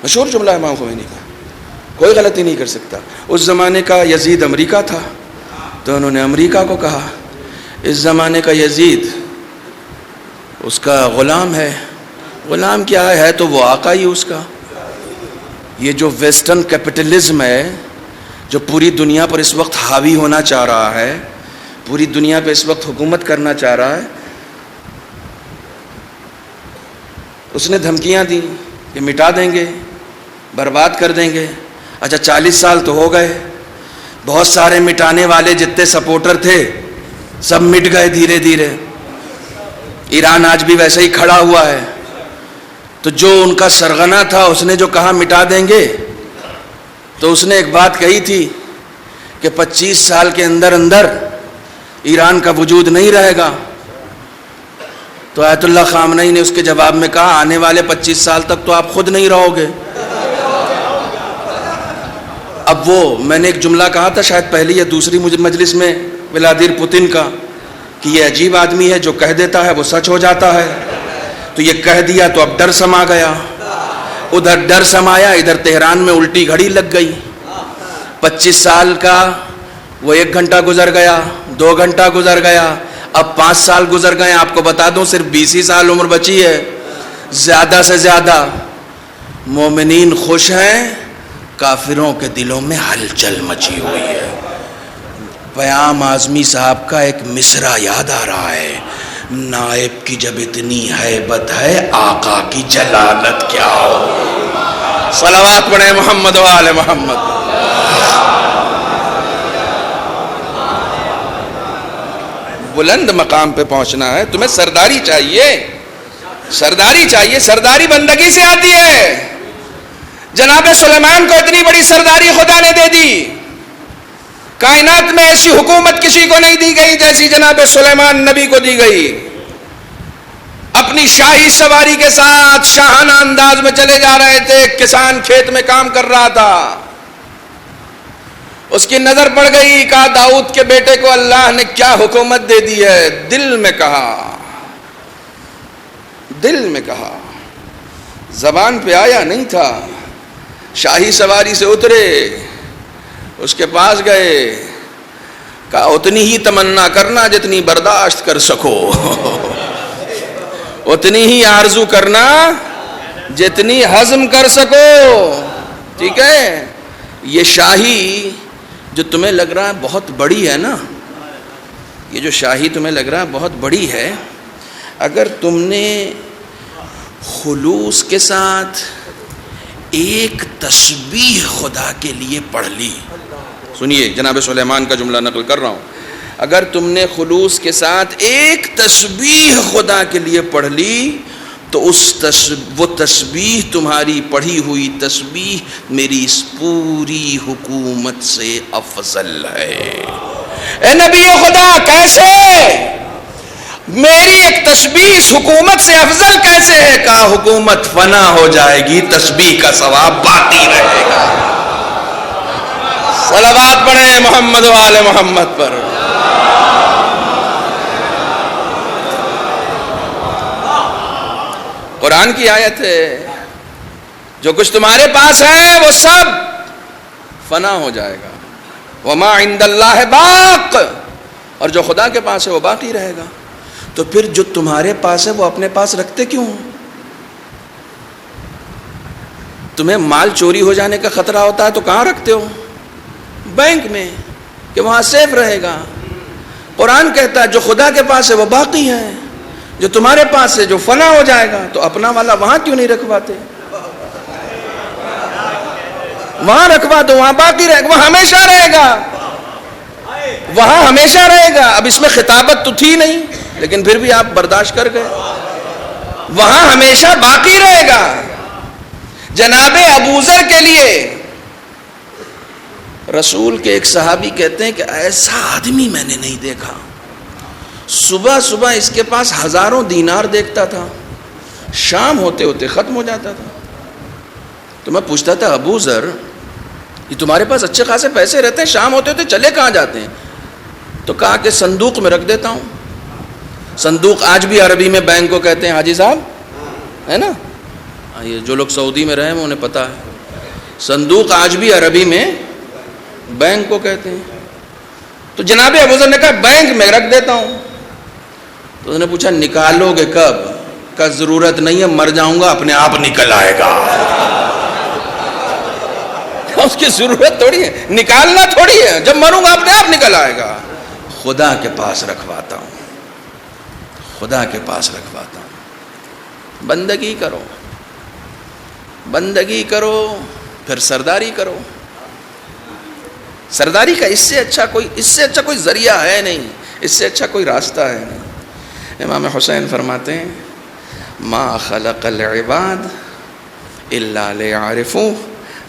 مشہور جملہ ہے امام خمینی کا. کوئی غلطی نہیں کر سکتا. اس زمانے کا یزید امریکہ تھا, تو انہوں نے امریکہ کو کہا. اس زمانے کا یزید اس کا غلام ہے. غلام کیا ہے تو وہ آقا ہی اس کا. یہ جو ویسٹرن کیپٹلزم ہے, جو پوری دنیا پر اس وقت حاوی ہونا چاہ رہا ہے, پوری دنیا پہ اس وقت حکومت کرنا چاہ رہا ہے, اس نے دھمکیاں دی کہ مٹا دیں گے, برباد کر دیں گے. اچھا 40 سال تو ہو گئے, بہت سارے مٹانے والے جتنے سپورٹر تھے سب مٹ گئے دھیرے دھیرے. ایران آج بھی ویسے ہی کھڑا ہوا ہے. تو جو ان کا سرغنہ تھا, اس نے جو کہا مٹا دیں گے, تو اس نے ایک بات کہی تھی کہ 25 سال کے اندر اندر ایران کا وجود نہیں رہے گا. تو آیت اللہ خامنئی نے اس کے جواب میں کہا آنے والے 25 سال تک تو آپ خود نہیں رہو گے. اب وہ میں نے ایک جملہ کہا تھا شاید پہلی یا دوسری مجلس میں ولادیر پوتن کا, کہ یہ عجیب آدمی ہے, جو کہہ دیتا ہے وہ سچ ہو جاتا ہے. تو یہ کہہ دیا تو اب ڈر سما گیا, ادھر ڈر سمایا, ادھر تہران میں الٹی گھڑی لگ گئی. 25 سال کا وہ 1 گھنٹہ گزر گیا, 2 گھنٹہ گزر گیا, اب 5 سال گزر گئے. آپ کو بتا دوں صرف 20 ہی سال عمر بچی ہے. زیادہ سے زیادہ مومنین خوش ہیں, کافروں کے دلوں میں ہلچل مچی ہوئی ہے. پیام اعظمی صاحب کا ایک مصرع یاد آ رہا ہے، نائب کی جب اتنی ہیبت ہے آقا کی جلالت کیا ہو۔ صلوات پڑھیں محمد و آل محمد۔ بلند مقام پہ پہنچنا ہے، تمہیں سرداری چاہیے، سرداری چاہیے، سرداری بندگی سے آتی ہے۔ جناب سلیمان کو اتنی بڑی سرداری خدا نے دے دی، کائنات میں ایسی حکومت کسی کو نہیں دی گئی جیسی جناب سلیمان نبی کو دی گئی۔ اپنی شاہی سواری کے ساتھ شاہانہ انداز میں چلے جا رہے تھے، کسان کھیت میں کام کر رہا تھا، اس کی نظر پڑ گئی، کہا داؤد کے بیٹے کو اللہ نے کیا حکومت دے دی ہے۔ دل میں کہا، دل میں کہا، زبان پہ آیا نہیں تھا۔ شاہی سواری سے اترے، اس کے پاس گئے، کہا اتنی ہی تمنا کرنا جتنی برداشت کر سکو، اتنی ہی آرزو کرنا جتنی ہضم کر سکو، ٹھیک ہے؟ یہ شاہی جو تمہیں لگ رہا ہے بہت بڑی ہے نا، یہ جو شاہی تمہیں لگ رہا ہے بہت بڑی ہے، اگر تم نے خلوص کے ساتھ ایک تسبیح خدا کے لیے پڑھ لی، سنیے جناب سلیمان کا جملہ نقل کر رہا ہوں، اگر تم نے خلوص کے ساتھ ایک تسبیح خدا کے لیے پڑھ لی تو وہ تسبیح تمہاری پڑھی ہوئی تسبیح میری اس پوری حکومت سے افضل ہے۔ اے نبی خدا کیسے؟ میری ایک تسبیح اس حکومت سے افضل کیسے ہے؟ کہا حکومت فنا ہو جائے گی، تسبیح کا ثواب باقی رہے گا۔ صلوات پڑھیں محمد و آل محمد پر۔ قرآن کی آیت ہے، جو کچھ تمہارے پاس ہے وہ سب فنا ہو جائے گا، وما عند اللہ باق، اور جو خدا کے پاس ہے وہ باقی رہے گا۔ تو پھر جو تمہارے پاس ہے وہ اپنے پاس رکھتے کیوں؟ تمہیں مال چوری ہو جانے کا خطرہ ہوتا ہے تو کہاں رکھتے ہو؟ بینک میں، کہ وہاں سیف رہے گا۔ قرآن کہتا ہے جو خدا کے پاس ہے وہ باقی ہے، جو تمہارے پاس ہے جو فنا ہو جائے گا، تو اپنا والا وہاں کیوں نہیں رکھواتے؟ وہاں رکھوا دو، وہاں باقی رہے گا، وہاں ہمیشہ رہے گا، وہاں ہمیشہ رہے گا۔ اب اس میں خطابت تو تھی نہیں، لیکن پھر بھی آپ برداشت کر گئے، وہاں ہمیشہ باقی رہے گا۔ جناب ابوذر کے لیے رسول کے ایک صحابی کہتے ہیں کہ ایسا آدمی میں نے نہیں دیکھا، صبح صبح اس کے پاس ہزاروں دینار دیکھتا تھا، شام ہوتے ہوتے ختم ہو جاتا تھا۔ تو میں پوچھتا تھا ابوذر یہ تمہارے پاس اچھے خاصے پیسے رہتے ہیں، شام ہوتے ہوتے چلے کہاں جاتے ہیں؟ تو کہا کہ صندوق میں رکھ دیتا ہوں۔ صندوق آج بھی عربی میں بینک کو کہتے ہیں، حاجی صاحب ہے نا، یہ جو لوگ سعودی میں رہے ہیں انہیں پتا ہے، صندوق آج بھی عربی میں بینک کو کہتے ہیں۔ تو جناب ابوذر نے کہا بینک میں رکھ دیتا ہوں۔ تو اس نے پوچھا نکالو گے کب؟ کا ضرورت نہیں ہے، مر جاؤں گا اپنے آپ نکل آئے گا۔ اس کی ضرورت تھوڑی ہے، نکالنا تھوڑی ہے، جب مروں گا اپنے آپ نکل آئے گا۔ خدا کے پاس رکھواتا ہوں، خدا کے پاس رکھواتا ہوں۔ بندگی کرو، بندگی کرو، پھر سرداری کرو۔ سرداری کا اس سے اچھا کوئی ذریعہ ہے نہیں، اس سے اچھا کوئی راستہ ہے نہیں۔ امام حسین فرماتے ہیں ما خلق العباد الا ليعرفوه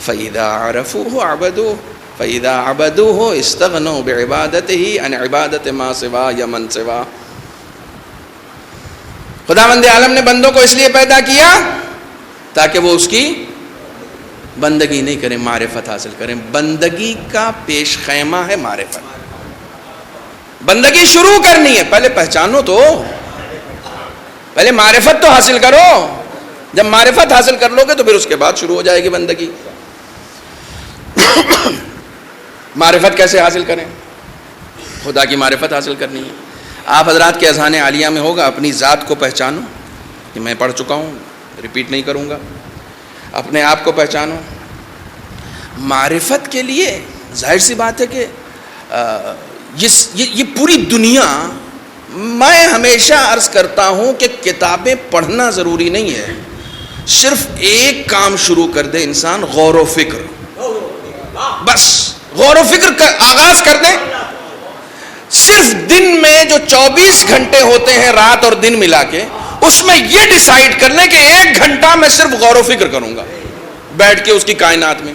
فاذا عرفوه عبدوه فاذا عبدوه استغنوا بعبادته عن عبادت ما سوا یا من سوا۔ خداوند عالم نے بندوں کو اس لیے پیدا کیا تاکہ وہ اس کی بندگی نہیں کریں، معرفت حاصل کریں۔ بندگی کا پیش خیمہ ہے معرفت۔ بندگی شروع کرنی ہے، پہلے پہچانو تو، پہلے معرفت تو حاصل کرو۔ جب معرفت حاصل کر لو گے تو پھر اس کے بعد شروع ہو جائے گی بندگی۔ معرفت کیسے حاصل کریں؟ خدا کی معرفت حاصل کرنی ہے۔ آپ حضرات کے اذہان عالیہ میں ہوگا اپنی ذات کو پہچانو، کہ میں پڑھ چکا ہوں، ریپیٹ نہیں کروں گا۔ اپنے آپ کو پہچانو۔ معرفت کے لیے ظاہر سی بات ہے کہ یہ پوری دنیا، میں ہمیشہ عرض کرتا ہوں کہ کتابیں پڑھنا ضروری نہیں ہے، صرف ایک کام شروع کر دے انسان، غور و فکر، بس غور و فکر کا آغاز کر دیں. صرف دن میں جو 24 گھنٹے ہوتے ہیں رات اور دن ملا کے، اس میں یہ ڈیسائیڈ کر لیں کہ 1 گھنٹہ میں صرف غور و فکر کروں گا بیٹھ کے اس کی کائنات میں.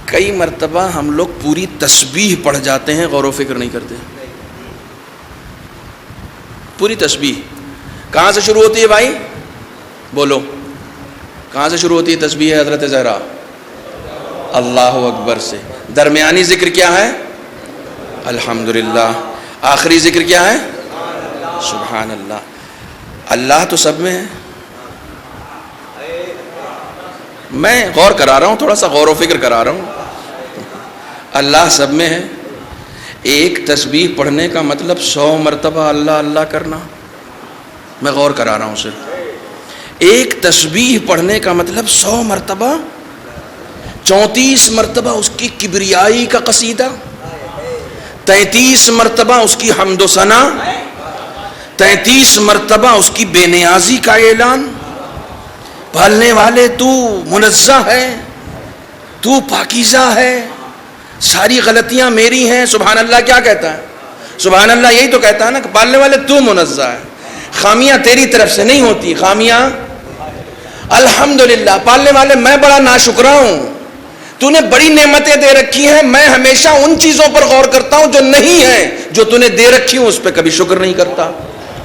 کئی مرتبہ ہم لوگ پوری تسبیح پڑھ جاتے ہیں، غور و فکر نہیں کرتے. پوری تسبیح کہاں سے شروع ہوتی ہے بھائی؟ بولو کہاں سے شروع ہوتی ہے تسبیح حضرت زہرا؟ اللہ اکبر سے. درمیانی ذکر کیا ہے؟ الحمدللہ. آخری ذکر کیا ہے؟ سبحان اللہ. اللہ تو سب میں ہے. میں غور کرا رہا ہوں، تھوڑا سا غور و فکر کرا رہا ہوں. اللہ سب میں ہے. ایک تسبیح پڑھنے کا مطلب 100 مرتبہ اللہ اللہ کرنا. میں غور کرا رہا ہوں صرف. ایک تسبیح پڑھنے کا مطلب 100 مرتبہ، 34 مرتبہ اس کی کبریائی کا قصیدہ، 33 مرتبہ اس کی حمد و ثنا، 33 مرتبہ اس کی بے نیازی کا اعلان. پالنے والے تو منزہ ہے، تو پاکیزہ ہے، ساری غلطیاں میری ہیں. سبحان اللہ کیا کہتا ہے؟ سبحان اللہ یہی تو کہتا ہے نا کہ پالنے والے تو منزہ ہے، خامیاں تیری طرف سے نہیں ہوتی، خامیاں الحمدللہ. پالنے والے میں بڑا ناشکرا ہوں، تو نے بڑی نعمتیں دے رکھی ہیں، میں ہمیشہ ان چیزوں پر غور کرتا ہوں جو نہیں ہیں، جو تو نے دے رکھی ہوں اس پہ کبھی شکر نہیں کرتا.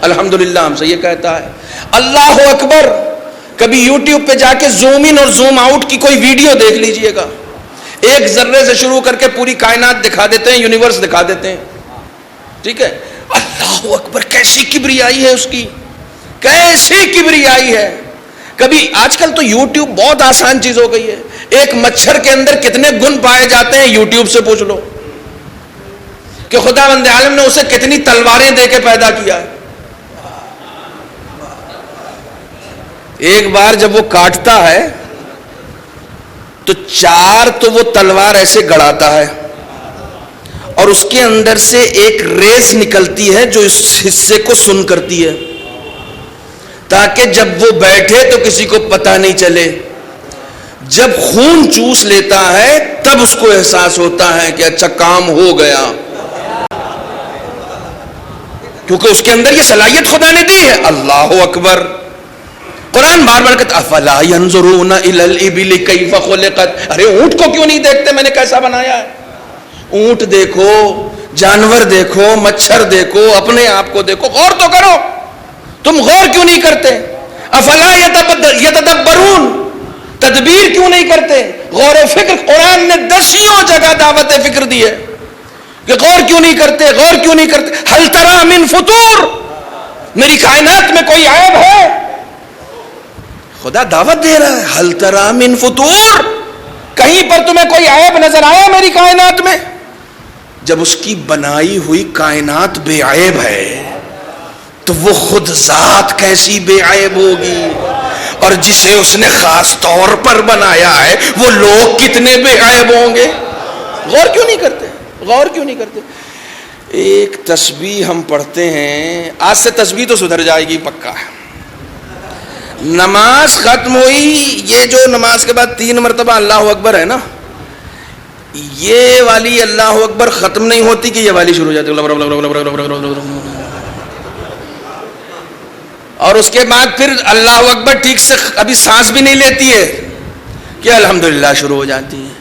الحمدللہ ہم سے یہ کہتا ہے. اللہ اکبر. کبھی یوٹیوب پہ جا کے زوم ان اور زوم آؤٹ کی کوئی ویڈیو دیکھ لیجئے گا، ایک ذرے سے شروع کر کے پوری کائنات دکھا دیتے ہیں، یونیورس دکھا دیتے ہیں. ٹھیک ہے. اللہ اکبر. کیسی کبریائی ہے اس کی، کیسی کبریائی ہے. کبھی آج کل تو یوٹیوب بہت آسان چیز ہو گئی ہے. ایک مچھر کے اندر کتنے گن پائے جاتے ہیں یوٹیوب سے پوچھ لو کہ خدا بند عالم نے اسے کتنی تلواریں دے کے پیدا کیا ہے. ایک بار جب وہ کاٹتا ہے تو 4 تو وہ تلوار ایسے گڑاتا ہے اور اس کے اندر سے ایک ریز نکلتی ہے جو اس حصے کو سن کرتی ہے، تاکہ جب وہ بیٹھے تو کسی کو پتہ نہیں چلے. جب خون چوس لیتا ہے تب اس کو احساس ہوتا ہے کہ اچھا کام ہو گیا، کیونکہ اس کے اندر یہ صلاحیت خدا نے دی ہے. اللہ اکبر. قرآن بار بار کہتا افلا ينظرون الى الابل كيف خلقت. ارے اونٹ کو کیوں نہیں دیکھتے میں نے کیسا بنایا ہے؟ اونٹ دیکھو، جانور دیکھو، مچھر دیکھو، اپنے آپ کو دیکھو، غور تو کرو. تم غور کیوں نہیں کرتے؟ افلا يتدبرون. تدبیر کیوں نہیں کرتے؟ غور و فکر. قرآن نے 10 جگہ دعوت فکر دی ہے کہ غور کیوں نہیں کرتے، غور کیوں نہیں کرتے. هل ترى من فطور. میری کائنات میں کوئی عیب ہے؟ خدا دعوت دے رہا ہے. هل ترى من فطور. کہیں پر تمہیں کوئی عیب نظر آیا میری کائنات میں؟ جب اس کی بنائی ہوئی کائنات بے عیب ہے تو وہ خود ذات کیسی بے عیب ہوگی، اور جسے اس نے خاص طور پر بنایا ہے وہ لوگ کتنے بے عیب ہوں گے. غور کیوں نہیں کرتے؟ غور کیوں نہیں کرتے؟ ایک تسبیح ہم پڑھتے ہیں، آج سے تسبیح تو سدھر جائے گی پکا. نماز ختم ہوئی، یہ جو نماز کے بعد 3 مرتبہ اللہ اکبر ہے نا، یہ والی اللہ اکبر ختم نہیں ہوتی کہ یہ والی شروع ہو جاتی ہے، اور اس کے بعد پھر اللہ اکبر ٹھیک سے ابھی سانس بھی نہیں لیتی ہے کہ الحمدللہ شروع ہو جاتی ہے.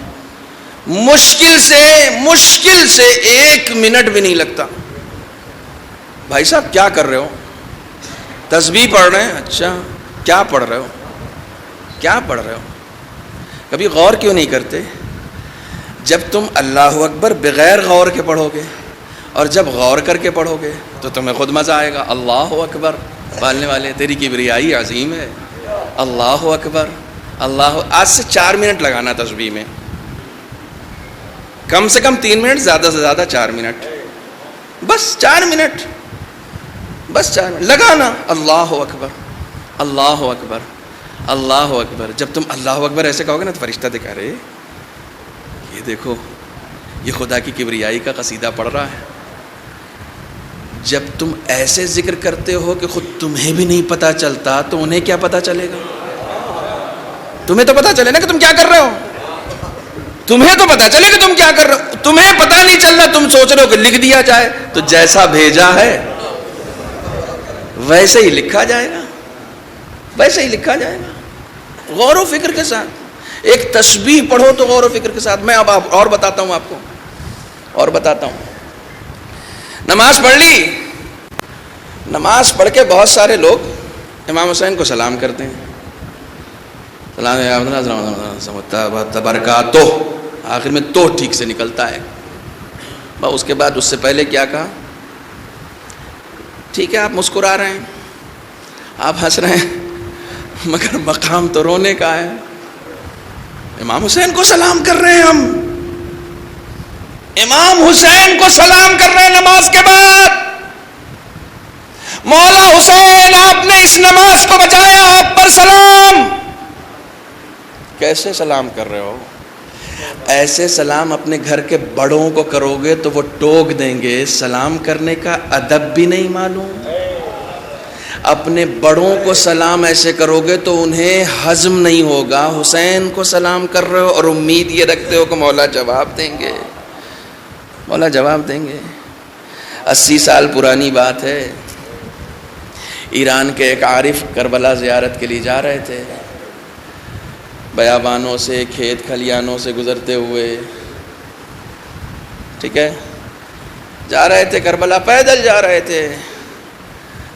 مشکل سے 1 منٹ بھی نہیں لگتا. بھائی صاحب کیا کر رہے ہو؟ تسبیح پڑھ رہے ہیں. اچھا کیا پڑھ رہے ہو؟ کیا پڑھ رہے ہو؟ کبھی غور کیوں نہیں کرتے؟ جب تم اللہ اکبر بغیر غور کے پڑھو گے اور جب غور کر کے پڑھو گے تو تمہیں خود مزہ آئے گا. اللہ اکبر. پالنے والے تیری کبریائی عظیم ہے. اللہ اکبر. اللہ. آج سے 4 منٹ لگانا تسبیح میں، کم سے کم 3 منٹ، زیادہ سے زیادہ 4 منٹ، بس 4 منٹ، بس 4 منٹ لگانا. اللہ اکبر، اللہ اکبر، اللہ اکبر. جب تم اللہ اکبر ایسے کہو گے نا تو فرشتہ دکھا رہے یہ دیکھو یہ خدا کی کبریائی کا قصیدہ پڑھ رہا ہے. جب تم ایسے ذکر کرتے ہو کہ خود تمہیں بھی نہیں پتہ چلتا تو انہیں کیا پتہ چلے گا؟ تمہیں تو پتہ چلے نا کہ تم کیا کر رہے ہو. تمہیں تو پتہ چلے کہ تم کیا کر رہے ہو. تمہیں پتہ نہیں چل رہا، تم سوچ رہے ہو کہ لکھ دیا جائے. تو جیسا بھیجا ہے ویسے ہی لکھا جائے گا، ویسے ہی لکھا جائے گا. غور و فکر کے ساتھ ایک تسبیح پڑھو تو غور و فکر کے ساتھ. میں اب اور بتاتا ہوں آپ کو، اور بتاتا ہوں. نماز پڑھ لی، نماز پڑھ کے بہت سارے لوگ امام حسین کو سلام کرتے ہیں. سلام تبرکاتہ، آخر میں تو ٹھیک سے نکلتا ہے. اس کے بعد اس سے پہلے کیا کہا؟ ٹھیک ہے آپ مسکرا رہے ہیں، آپ ہنس رہے ہیں، مگر مقام تو رونے کا ہے. امام حسین کو سلام کر رہے ہیں ہم، امام حسین کو سلام کر رہے ہیں نماز کے بعد. مولا حسین آپ نے اس نماز کو بچایا، آپ پر سلام. کیسے سلام کر رہے ہو؟ ایسے سلام اپنے گھر کے بڑوں کو کرو گے تو وہ ٹوک دیں گے. سلام کرنے کا ادب بھی نہیں معلوم. اپنے بڑوں کو سلام ایسے کرو گے تو انہیں ہضم نہیں ہوگا. حسین کو سلام کر رہے ہو اور امید یہ رکھتے ہو کہ مولا جواب دیں گے، مولا جواب دیں گے. 80 سال پرانی بات ہے. ایران کے ایک عارف کربلا زیارت کے لیے جا رہے تھے. بیابانوں سے، کھیت کھلیانوں سے گزرتے ہوئے، ٹھیک ہے، جا رہے تھے کربلا، پیدل جا رہے تھے.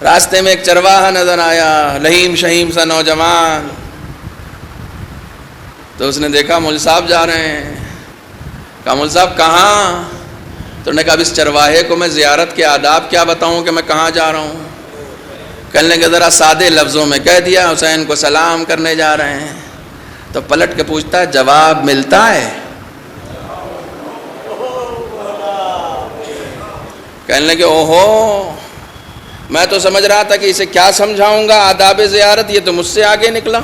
راستے میں ایک چرواہا نظر آیا، لہیم شہیم سا نوجوان. تو اس نے دیکھا مول صاحب جا رہے ہیں. کہا مول صاحب کہاں؟ تو نے کہا اب اس چرواہے کو میں زیارت کے آداب کیا بتاؤں کہ میں کہاں جا رہا ہوں. کہنے کے ذرا سادے لفظوں میں کہہ دیا حسین کو سلام کرنے جا رہے ہیں. تو پلٹ کے پوچھتا ہے جواب ملتا ہے؟ کہنے لگے اوہو، میں تو سمجھ رہا تھا کہ اسے کیا سمجھاؤں گا آداب زیارت، یہ تو مجھ سے آگے نکلا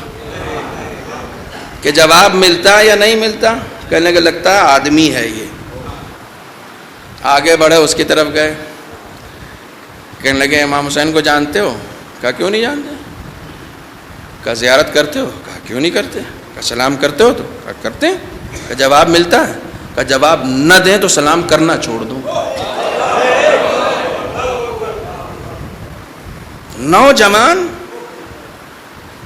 کہ جواب ملتا ہے یا نہیں ملتا. کہنے لگے لگتا ہے آدمی ہے یہ. آگے بڑھے، اس کی طرف گئے. کہنے لگے امام حسین کو جانتے ہو؟ کہا کیوں نہیں جانتے. کہا زیارت کرتے ہو؟ کہا کیوں نہیں کرتے. کہا سلام کرتے ہو؟ تو کہا کرتے ہیں. کہا جواب ملتا ہے؟ کہا جواب نہ دیں تو سلام کرنا چھوڑ دوں. نوجوان،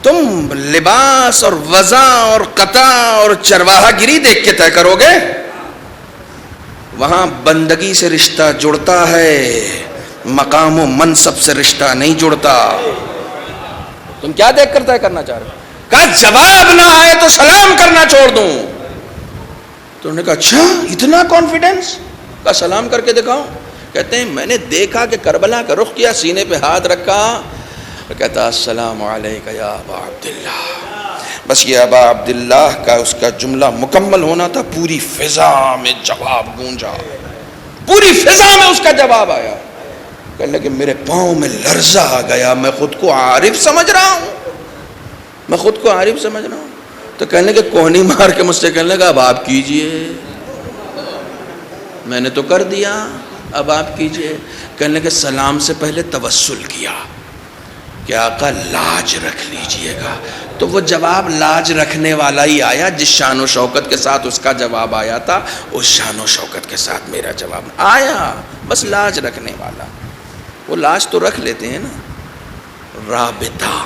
تم لباس اور وضع اور قطع اور چرواہا گیری دیکھ کے طے کرو گے. وہاں بندگی سے رشتہ جڑتا ہے، مقام و منصب سے رشتہ نہیں جڑتا. تم کیا دیکھ کر طے کرنا چاہ رہے ہو؟ کہا جواب نہ آئے تو سلام کرنا چھوڑ دوں. تو انہوں نے کہا اچھا اتنا کانفیڈنس. کہا سلام کر کے دکھاؤ. کہتے ہیں میں نے دیکھا کہ کربلا کا رخ کیا، سینے پہ ہاتھ رکھا، کہتا السلام علیکہ یا ابا عبداللہ. بس یہ ابا عبداللہ کا اس کا جملہ مکمل ہونا تھا. پوری فضا میں جواب گونجا، پوری فضا میں اس کا جواب آیا. کہنے لگے میرے پاؤں میں لرزہ آ گیا، میں خود کو عارف سمجھ رہا ہوں، میں خود کو عارف سمجھ رہا ہوں. تو کہنے لگے کوہنی مار کے مجھ سے کہنے لگا اب آپ کیجئے. میں نے تو کر دیا، اب آپ کیجئے. کہنے لگے سلام سے پہلے توسل کیا کہ آقا لاج رکھ لیجئے گا. تو وہ جواب لاج رکھنے والا ہی آیا. جس شان و شوکت کے ساتھ اس کا جواب آیا تھا اس شان و شوکت کے ساتھ میرا جواب آیا. بس لاج رکھنے والا. وہ لاج تو رکھ لیتے ہیں نا. رابطہ.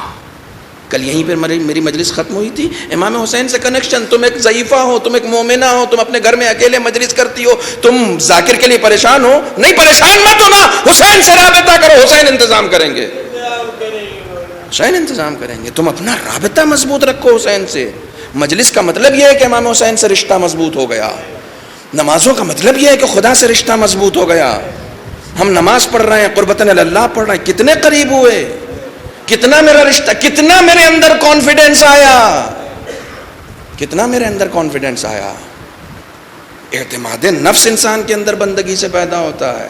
کل یہیں پر میری مجلس ختم ہوئی تھی. امام حسین سے کنیکشن. تم ایک ضعیفہ ہو، تم ایک مومنہ ہو، تم اپنے گھر میں اکیلے مجلس کرتی ہو، تم ذاکر کے لیے پریشان ہو. نہیں پریشان مت ہونا، حسین سے رابطہ کرو، حسین انتظام کریں گے، حسین انتظام کریں گے. تم اپنا رابطہ مضبوط رکھو حسین سے. مجلس کا مطلب یہ ہے کہ امام حسین سے رشتہ مضبوط ہو گیا. نمازوں کا مطلب یہ ہے کہ خدا سے رشتہ مضبوط ہو گیا. ہم نماز پڑھ رہے ہیں، قربتاً اللہ پڑھ رہے ہیں، کتنے قریب ہوئے، کتنا میرا رشتہ، کتنا میرے اندر کانفیڈنس آیا، کتنا میرے اندر کانفیڈنس آیا. اعتماد نفس انسان کے اندر بندگی سے پیدا ہوتا ہے.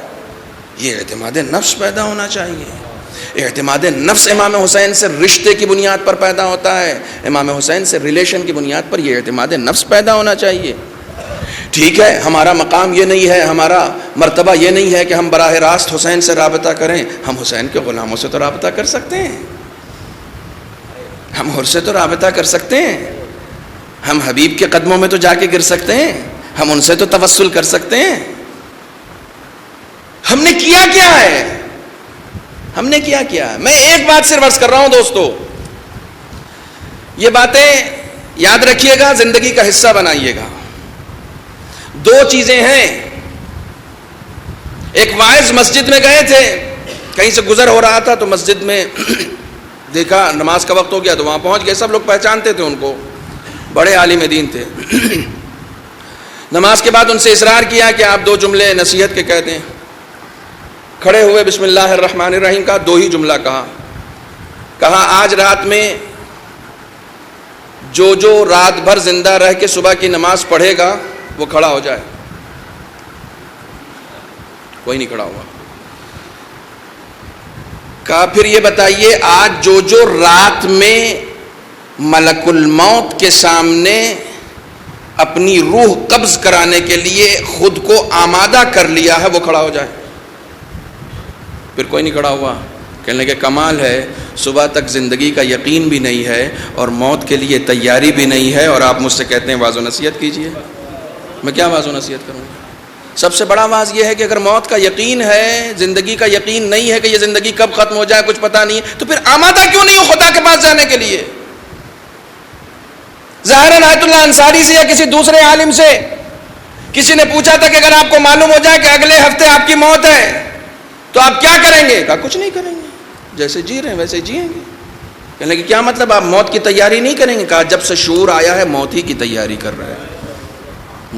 یہ اعتماد نفس پیدا ہونا چاہیے. اعتماد نفس امام حسین سے رشتے کی بنیاد پر پیدا ہوتا ہے. امام حسین سے ریلیشن کی بنیاد پر یہ اعتماد نفس پیدا ہونا چاہیے. ٹھیک ہے، ہمارا مقام یہ نہیں ہے، ہمارا مرتبہ یہ نہیں ہے کہ ہم براہ راست حسین سے رابطہ کریں. ہم حسین کے غلاموں سے تو رابطہ کر سکتے ہیں، ہم حر سے تو رابطہ کر سکتے ہیں، ہم حبیب کے قدموں میں تو جا کے گر سکتے ہیں، ہم ان سے تو توسل کر سکتے ہیں. ہم نے کیا کیا ہے؟ ہم نے کیا کیا ہے؟ میں ایک بات صرف عرض کر رہا ہوں دوستو، یہ باتیں یاد رکھیے گا، زندگی کا حصہ بنائیے گا. دو چیزیں ہیں. ایک واعظ مسجد میں گئے تھے، کہیں سے گزر ہو رہا تھا تو مسجد میں دیکھا نماز کا وقت ہو گیا تو وہاں پہنچ گئے. سب لوگ پہچانتے تھے ان کو، بڑے عالم دین تھے. نماز کے بعد ان سے اصرار کیا کہ آپ 2 جملے نصیحت کے کہہ دیں. کھڑے ہوئے بسم اللہ الرحمن الرحیم کا 2 ہی جملہ کہا آج رات میں جو رات بھر زندہ رہ کے صبح کی نماز پڑھے گا وہ کھڑا ہو جائے. کوئی نہیں کھڑا ہوا. کہا پھر یہ بتائیے آج جو رات میں ملک الموت کے سامنے اپنی روح قبض کرانے کے لیے خود کو آمادہ کر لیا ہے وہ کھڑا ہو جائے. پھر کوئی نہیں کھڑا ہوا. کہنے لگے کمال ہے، صبح تک زندگی کا یقین بھی نہیں ہے اور موت کے لیے تیاری بھی نہیں ہے، اور آپ مجھ سے کہتے ہیں واعظ و نصیحت کیجئے. میں کیا واعظ و نصیحت کروں گا؟ سب سے بڑا واعظ یہ ہے کہ اگر موت کا یقین ہے، زندگی کا یقین نہیں ہے کہ یہ زندگی کب ختم ہو جائے کچھ پتہ نہیں ہے، تو پھر آمادہ کیوں نہیں ہو خدا کے پاس جانے کے لیے؟ ظاہر آیت اللہ انصاری سے یا کسی دوسرے عالم سے کسی نے پوچھا تھا کہ اگر آپ کو معلوم ہو جائے کہ اگلے ہفتے آپ کی موت ہے تو آپ کیا کریں گے؟ کہا کچھ نہیں کریں گے، جیسے جی رہے ہیں ویسے جیئیں گے. کہنے لگے کیا مطلب آپ موت کی تیاری نہیں کریں گے؟ کہا جب سے شعور آیا ہے موت ہی کی تیاری کر رہے ہیں،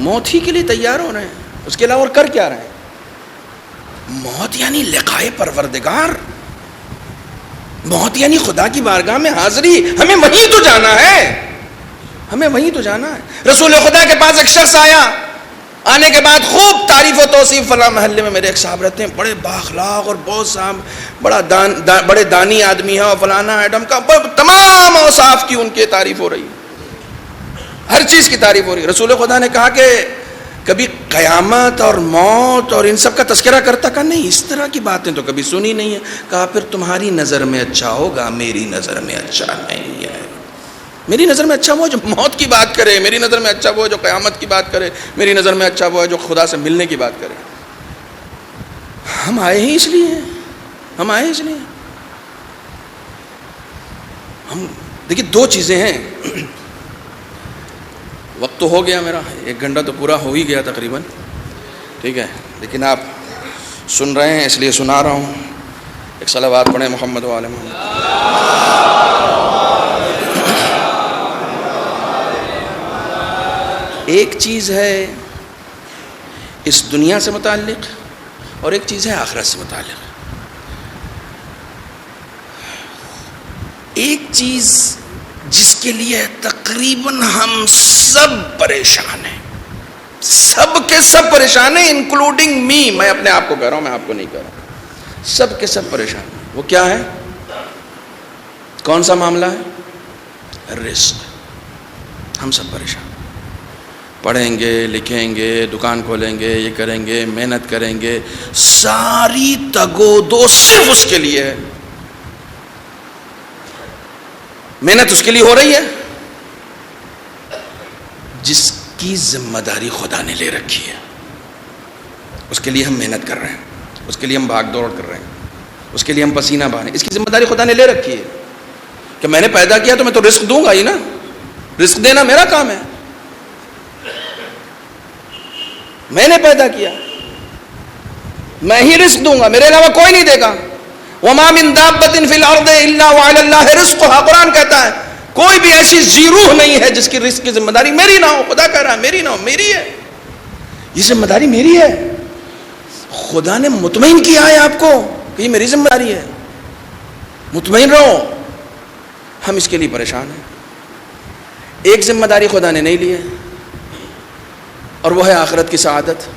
موت ہی کے لیے تیار ہو رہے ہیں، اس کے علاوہ اور کر کیا رہے ہیں؟ موت یعنی لقائے پروردگار، موت یعنی خدا کی بارگاہ میں حاضری. ہمیں وہیں تو جانا ہے، ہمیں وہیں تو جانا ہے. رسول خدا کے پاس ایک شخص آیا، آنے کے بعد خوب تعریف و توصیف، فلاں محلے میں میرے ایک صاحب رہتے ہیں، بڑے بااخلاق اور بہت صاحب بڑے دانی آدمی ہیں، اور فلانا ایڈم کا تمام اوصاف کی ان کی تعریف ہو رہی ہے، ہر چیز کی تعریف ہو رہی ہے. رسول خدا نے کہا کہ کبھی قیامت اور موت اور ان سب کا تذکرہ کرتا؟ کہا نہیں، اس طرح کی باتیں تو کبھی سنی نہیں ہے. کہا پھر تمہاری نظر میں اچھا ہوگا، میری نظر میں اچھا نہیں ہے. میری نظر میں اچھا وہ جو موت کی بات کرے، میری نظر میں اچھا وہ جو قیامت کی بات کرے، میری نظر میں اچھا وہ ہے جو خدا سے ملنے کی بات کرے. ہم آئے ہی اس لیے ہیں، ہم آئے اس لیے. ہم دیکھیے 2 چیزیں ہیں. وقت تو ہو گیا میرا، 1 گھنٹہ تو پورا ہو ہی گیا تقریباً، ٹھیک ہے، لیکن آپ سن رہے ہیں اس لیے سنا رہا ہوں. ایک صلوات پڑھیں محمد و آل محمد. ایک چیز ہے اس دنیا سے متعلق اور ایک چیز ہے آخرت سے متعلق. ایک چیز جس کے لیے تقریباً ہم سب پریشان ہیں، سب کے سب پریشان ہیں، انکلوڈنگ می. میں اپنے آپ کو کہہ رہا ہوں، میں آپ کو نہیں کہہ رہا ہوں، سب کے سب پریشان ہیں. وہ کیا ہے؟ کون سا معاملہ ہے؟ رزق. ہم سب پریشان، پڑھیں گے، لکھیں گے، دکان کھولیں گے، یہ کریں گے، محنت کریں گے، ساری تگو دو صرف اس کے لیے ہے. محنت اس کے لیے ہو رہی ہے جس کی ذمہ داری خدا نے لے رکھی ہے. اس کے لیے ہم محنت کر رہے ہیں، اس کے لیے ہم بھاگ دوڑ کر رہے ہیں، اس کے لیے ہم پسینہ بہانے. اس کی ذمہ داری خدا نے لے رکھی ہے کہ میں نے پیدا کیا تو میں تو رزق دوں گا ہی نا. رزق دینا میرا کام ہے، میں نے پیدا کیا، میں ہی رزق دوں گا، میرے علاوہ کوئی نہیں دے گا. وَمَا مِن دَابَّةٍ فِي الْأَرْضِ إِلَّا وَعَلَى اللَّهِ رِزْقُهَا. قرآن کہتا ہے کوئی بھی ایسی ذی روح نہیں ہے جس کی رزق کی ذمہ داری میری نہ ہو. خدا کہہ رہا ہے میری نہ ہو، میری ہے، یہ ذمہ داری میری ہے. خدا نے مطمئن کیا ہے آپ کو کہ یہ میری ذمہ داری ہے، مطمئن رہو. ہم اس کے لیے پریشان ہیں. ایک ذمہ داری خدا نے نہیں لی ہے اور وہ ہے آخرت کی سعادت.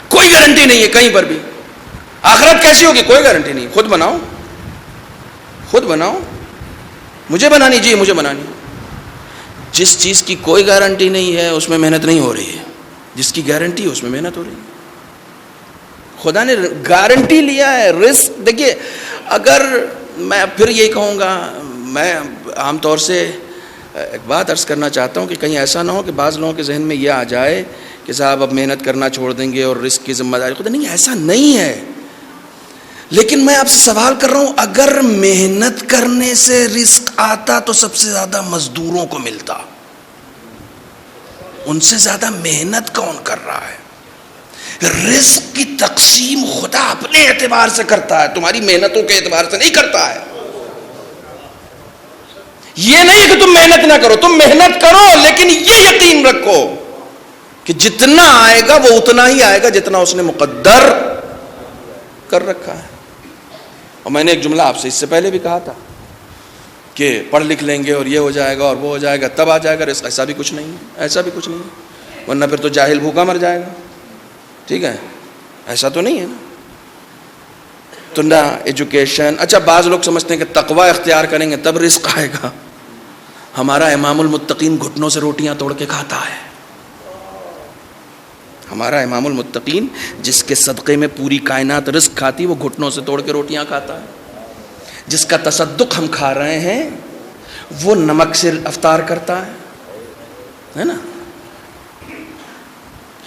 کوئی گارنٹی نہیں ہے کہیں پر بھی. آخرت کیسی ہوگی کوئی گارنٹی نہیں. خود بناؤ، خود بناؤ. مجھے بنانی جی، مجھے بنانی. جس چیز کی کوئی گارنٹی نہیں ہے اس میں محنت نہیں ہو رہی ہے، جس کی گارنٹی ہے اس میں محنت ہو رہی ہے۔ خدا نے گارنٹی لیا ہے رزق۔ دیکھیے اگر میں پھر یہی کہوں گا، میں عام طور سے ایک بات عرض کرنا چاہتا ہوں کہ کہیں ایسا نہ ہو کہ بعض لوگوں کے ذہن میں یہ آ جائے کہ صاحب اب محنت کرنا چھوڑ دیں گے اور رزق کی ذمہ داری خدا، نہیں، ایسا نہیں ہے۔ لیکن میں آپ سے سوال کر رہا ہوں، اگر محنت کرنے سے رزق آتا تو سب سے زیادہ مزدوروں کو ملتا، ان سے زیادہ محنت کون کر رہا ہے؟ رزق کی تقسیم خدا اپنے اعتبار سے کرتا ہے، تمہاری محنتوں کے اعتبار سے نہیں کرتا ہے۔ یہ نہیں کہ تم محنت نہ کرو، تم محنت کرو، لیکن یہ یقین رکھو کہ جتنا آئے گا وہ اتنا ہی آئے گا جتنا اس نے مقدر کر رکھا ہے۔ اور میں نے ایک جملہ آپ سے اس سے پہلے بھی کہا تھا کہ پڑھ لکھ لیں گے اور یہ ہو جائے گا اور وہ ہو جائے گا تب آ جائے گا رزق، ایسا بھی کچھ نہیں ہے، ایسا بھی کچھ نہیں ہے، ورنہ پھر تو جاہل بھوکا مر جائے گا، ٹھیک ہے، ایسا تو نہیں ہے نا۔ تو نہ ایجوکیشن، اچھا بعض لوگ سمجھتے ہیں کہ تقوی اختیار کریں گے تب رزق آئے گا۔ ہمارا امام المتقین گھٹنوں سے روٹیاں توڑ کے کھاتا ہے، ہمارا امام المتقین جس کے صدقے میں پوری کائنات رزق کھاتی وہ گھٹنوں سے توڑ کے روٹیاں کھاتا ہے۔ جس کا تصدق ہم کھا رہے ہیں وہ نمک سے افطار کرتا ہے نا۔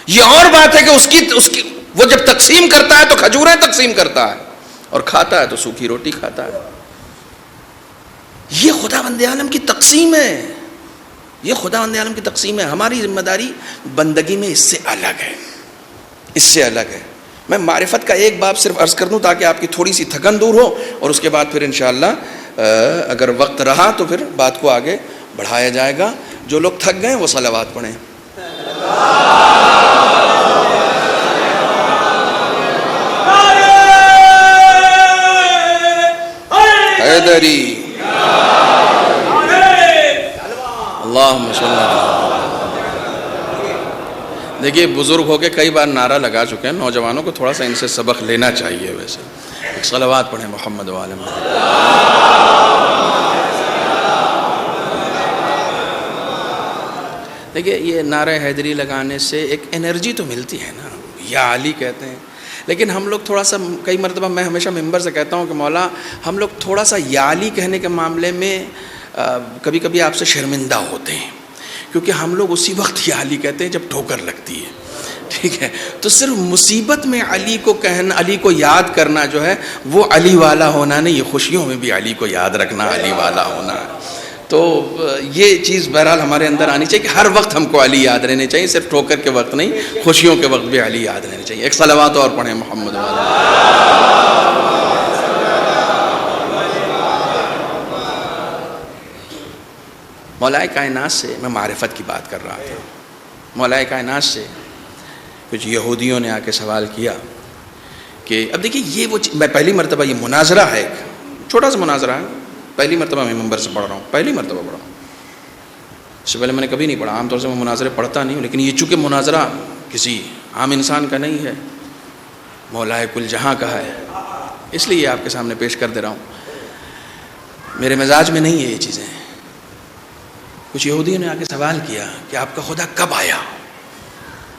یہ اور بات ہے کہ اس کی وہ جب تقسیم کرتا ہے تو کھجوریں تقسیم کرتا ہے اور کھاتا ہے تو سوکھی روٹی کھاتا ہے۔ یہ خدا بند عالم کی تقسیم ہے، یہ خدا بند عالم کی تقسیم ہے۔ ہماری ذمہ داری بندگی میں اس سے الگ ہے، اس سے الگ ہے۔ میں معرفت کا ایک باب صرف عرض کر دوں تاکہ آپ کی تھوڑی سی تھکن دور ہو، اور اس کے بعد پھر انشاءاللہ اگر وقت رہا تو پھر بات کو آگے بڑھایا جائے گا۔ جو لوگ تھک گئے وہ صلوات پڑھیں۔ حیدری اللہم صلی اللہ علیہ وسلم۔ دیکھیے بزرگ ہو کے کئی بار نعرہ لگا چکے ہیں، نوجوانوں کو تھوڑا سا ان سے سبق لینا چاہیے۔ ویسے ایک صلوات پڑھیں محمد و آل محمد۔ دیکھیے یہ نعرہ حیدری لگانے سے ایک انرجی تو ملتی ہے نا، یا علی کہتے ہیں، لیکن ہم لوگ تھوڑا سا، کئی مرتبہ میں ہمیشہ ممبر سے کہتا ہوں کہ مولا ہم لوگ تھوڑا سا یا علی کہنے کے معاملے میں کبھی کبھی آپ سے شرمندہ ہوتے ہیں، کیونکہ ہم لوگ اسی وقت یا علی کہتے ہیں جب ٹھوکر لگتی ہے، ٹھیک ہے۔ تو صرف مصیبت میں علی کو کہنا، علی کو یاد کرنا جو ہے وہ علی والا ہونا نہیں، یہ خوشیوں میں بھی علی کو یاد رکھنا علی والا ہونا ہے۔ تو یہ چیز بہرحال ہمارے اندر آنی چاہیے کہ ہر وقت ہم کو علی یاد رہنے چاہیے، صرف ٹھوکر کے وقت نہیں، خوشیوں کے وقت بھی علی یاد رہنے چاہیے۔ ایک صلوات اور پڑھیں محمد والا۔ مولا کائنات سے میں معرفت کی بات کر رہا تھا۔ مولا کائنات سے کچھ یہودیوں نے آ کے سوال کیا کہ اب دیکھیے یہ وہ میں پہلی مرتبہ، یہ مناظرہ ہے، ایک چھوٹا سا مناظرہ ہے، پہلی مرتبہ میں ممبر سے پڑھ رہا ہوں، پہلی مرتبہ پڑھ رہا ہوں، اس سے پہلے میں نے کبھی نہیں پڑھا۔ عام طور سے میں مناظرے پڑھتا نہیں ہوں، لیکن یہ چونکہ مناظرہ کسی عام انسان کا نہیں ہے، مولا کل جہاں کا ہے، اس لیے یہ آپ کے سامنے پیش کر دے رہا ہوں۔ میرے مزاج میں نہیں ہے یہ چیزیں۔ کچھ یہودیوں نے آ کے سوال کیا کہ آپ کا خدا کب آیا؟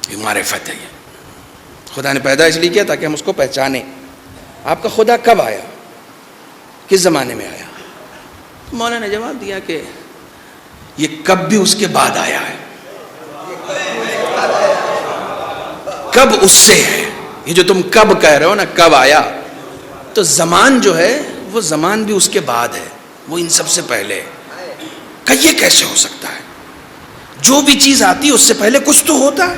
یہ معرفت ہے، یہ خدا نے پیدا اس لیے کیا تاکہ ہم اس کو پہچانیں۔ آپ کا خدا کب آیا، کس زمانے میں آیا؟ تو مولا نے جواب دیا کہ یہ کب بھی اس کے بعد آیا ہے، کب اس سے ہے۔ یہ جو تم کب کہہ رہے ہو نا، کب آیا، تو زمان جو ہے وہ زمان بھی اس کے بعد ہے، وہ ان سب سے پہلے ہے۔ کہ یہ کیسے ہو سکتا ہے؟ جو بھی چیز آتی ہے اس سے پہلے کچھ تو ہوتا ہے۔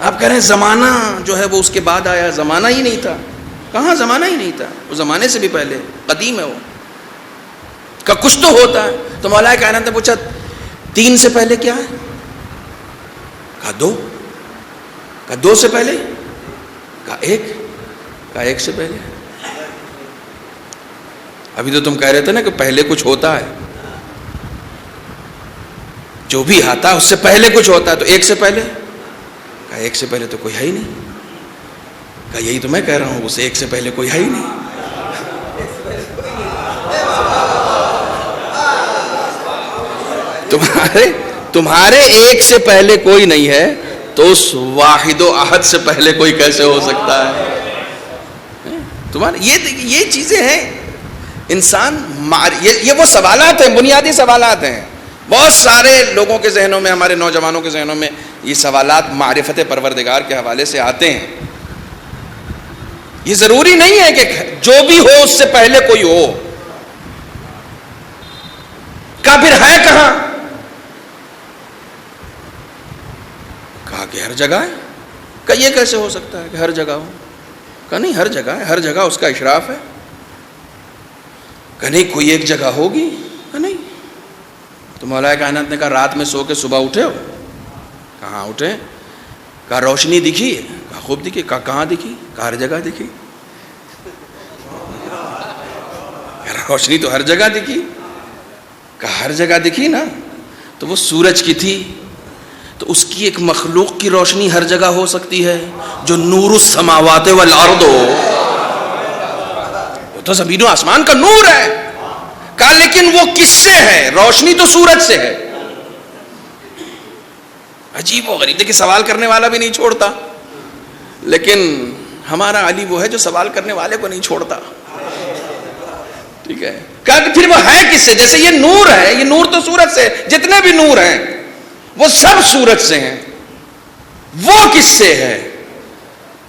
آپ کہہ رہے ہیں زمانہ جو ہے وہ اس کے بعد آیا، زمانہ ہی نہیں تھا۔ کہاں زمانہ ہی نہیں تھا، وہ زمانے سے بھی پہلے قدیم ہے وہ، کہ کچھ تو ہوتا ہے۔ تو مولا کائنات نے پوچھا 3 سے پہلے کیا ہے؟ کہا 2۔ کہا 2 سے پہلے؟ کہا 1۔ کہا 1 سے پہلے۔ ابھی تو تم کہہ رہے تھے نا کہ پہلے کچھ ہوتا ہے، جو بھی آتا ہے اس سے پہلے کچھ ہوتا ہے، تو 1 سے پہلے؟ کہا 1 سے پہلے تو کوئی ہے ہی نہیں۔ کہا یہی تو میں کہہ رہا ہوں، اسے 1 سے پہلے کوئی ہے ہی نہیں۔ تمہارے ایک سے پہلے کوئی نہیں ہے تو اس واحد و احد سے پہلے کوئی کیسے ہو سکتا ہے؟ تمہارے یہ چیزیں ہیں. انسان یہ وہ سوالات ہیں، بنیادی سوالات ہیں. بہت سارے لوگوں کے ذہنوں میں، ہمارے نوجوانوں کے ذہنوں میں یہ سوالات معرفت پروردگار کے حوالے سے آتے ہیں. یہ ضروری نہیں ہے کہ جو بھی ہو اس سے پہلے کوئی ہو. کافر ہے کہاں؟ کہا کہ ہر جگہ ہے. کہ یہ کیسے ہو سکتا ہے کہ ہر جگہ ہو؟ کہ نہیں، ہر جگہ ہے، ہر جگہ اس کا اشراف ہے. کہ نہیں کوئی ایک جگہ ہوگی. کہ نہیں. تو مولا کائنات نے کہا رات میں سو کے صبح اٹھے ہو؟ کہاں اٹھے؟ کہا روشنی دکھی؟ کہا خوب دکھی. کہا کہاں دکھی؟ کہا ہر جگہ دکھی. روشنی تو ہر جگہ دکھی. کہا ہر جگہ دکھی نا. تو وہ سورج کی تھی، تو اس کی ایک مخلوق کی روشنی ہر جگہ ہو سکتی ہے جو نور السماوات والارض ہو. وہ تو زمین و آسمان کا نور ہے. کہا لیکن وہ کس سے ہے؟ روشنی تو سورج سے ہے. عجیب و غریب. دیکھیں سوال کرنے والا بھی نہیں چھوڑتا، لیکن ہمارا علی وہ ہے جو سوال کرنے والے کو نہیں چھوڑتا. ٹھیک ہے. کہا کہ پھر وہ ہے کس سے؟ جیسے یہ نور ہے، یہ نور تو سورج سے، جتنے بھی نور ہیں وہ سب سورج سے ہیں. وہ کس سے ہے؟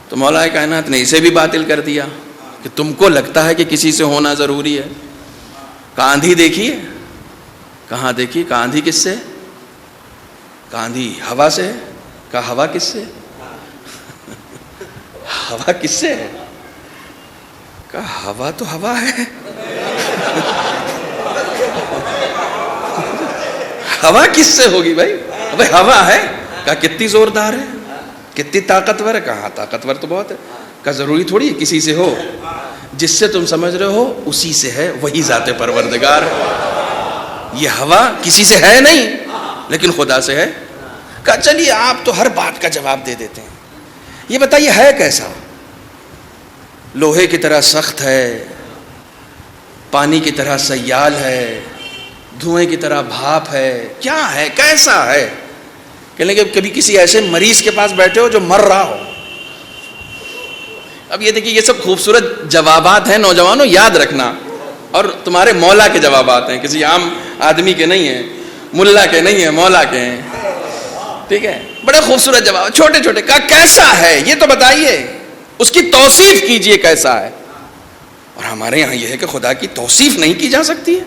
تو مولا کائنات نے اسے بھی باطل کر دیا کہ تم کو لگتا ہے کہ کسی سے ہونا ضروری ہے. کہاں آندھی دیکھی ہے؟ کہاں دیکھی؟ کہاں آندھی کس سے؟ کہاں آندھی ہوا سے ہے. کہا ہوا کس سے؟ ہوا کس سے ہے؟ کہا ہوا تو ہوا ہے. ہوا کس سے ہوگی بھائی؟ بھائی ہوا ہے. کہا کتنی زوردار ہے، کتنی طاقتور ہے. کہا طاقتور تو بہت ہے. کہا ضروری تھوڑی ہے کسی سے ہو. جس سے تم سمجھ رہے ہو اسی سے ہے، وہی ذات پروردگار ہے. یہ ہوا کسی سے ہے نہیں لیکن خدا سے ہے. کہا چلیے آپ تو ہر بات کا جواب دے دیتے ہیں، یہ بتائیے ہے کیسا؟ لوہے کی طرح سخت ہے، پانی کی طرح سیال ہے، دھوئیں کی طرح بھاپ ہے. کیا ہے؟ کیسا ہے؟ کہنے کہ کبھی کسی ایسے مریض کے پاس بیٹھے ہو جو مر رہا ہو. اب یہ دیکھیے یہ سب خوبصورت جوابات ہیں نوجوانوں، یاد رکھنا. اور تمہارے مولا کے جوابات ہیں، کسی عام آدمی کے نہیں ہیں، ملا کے نہیں ہیں، مولا کے ہیں. ٹھیک ہے. بڑے خوبصورت جواب، چھوٹے چھوٹے. کہا کیسا ہے یہ تو بتائیے، اس کی توصیف کیجئے کیسا ہے. اور ہمارے یہاں یہ ہے کہ خدا کی توصیف نہیں کی جا سکتی ہے.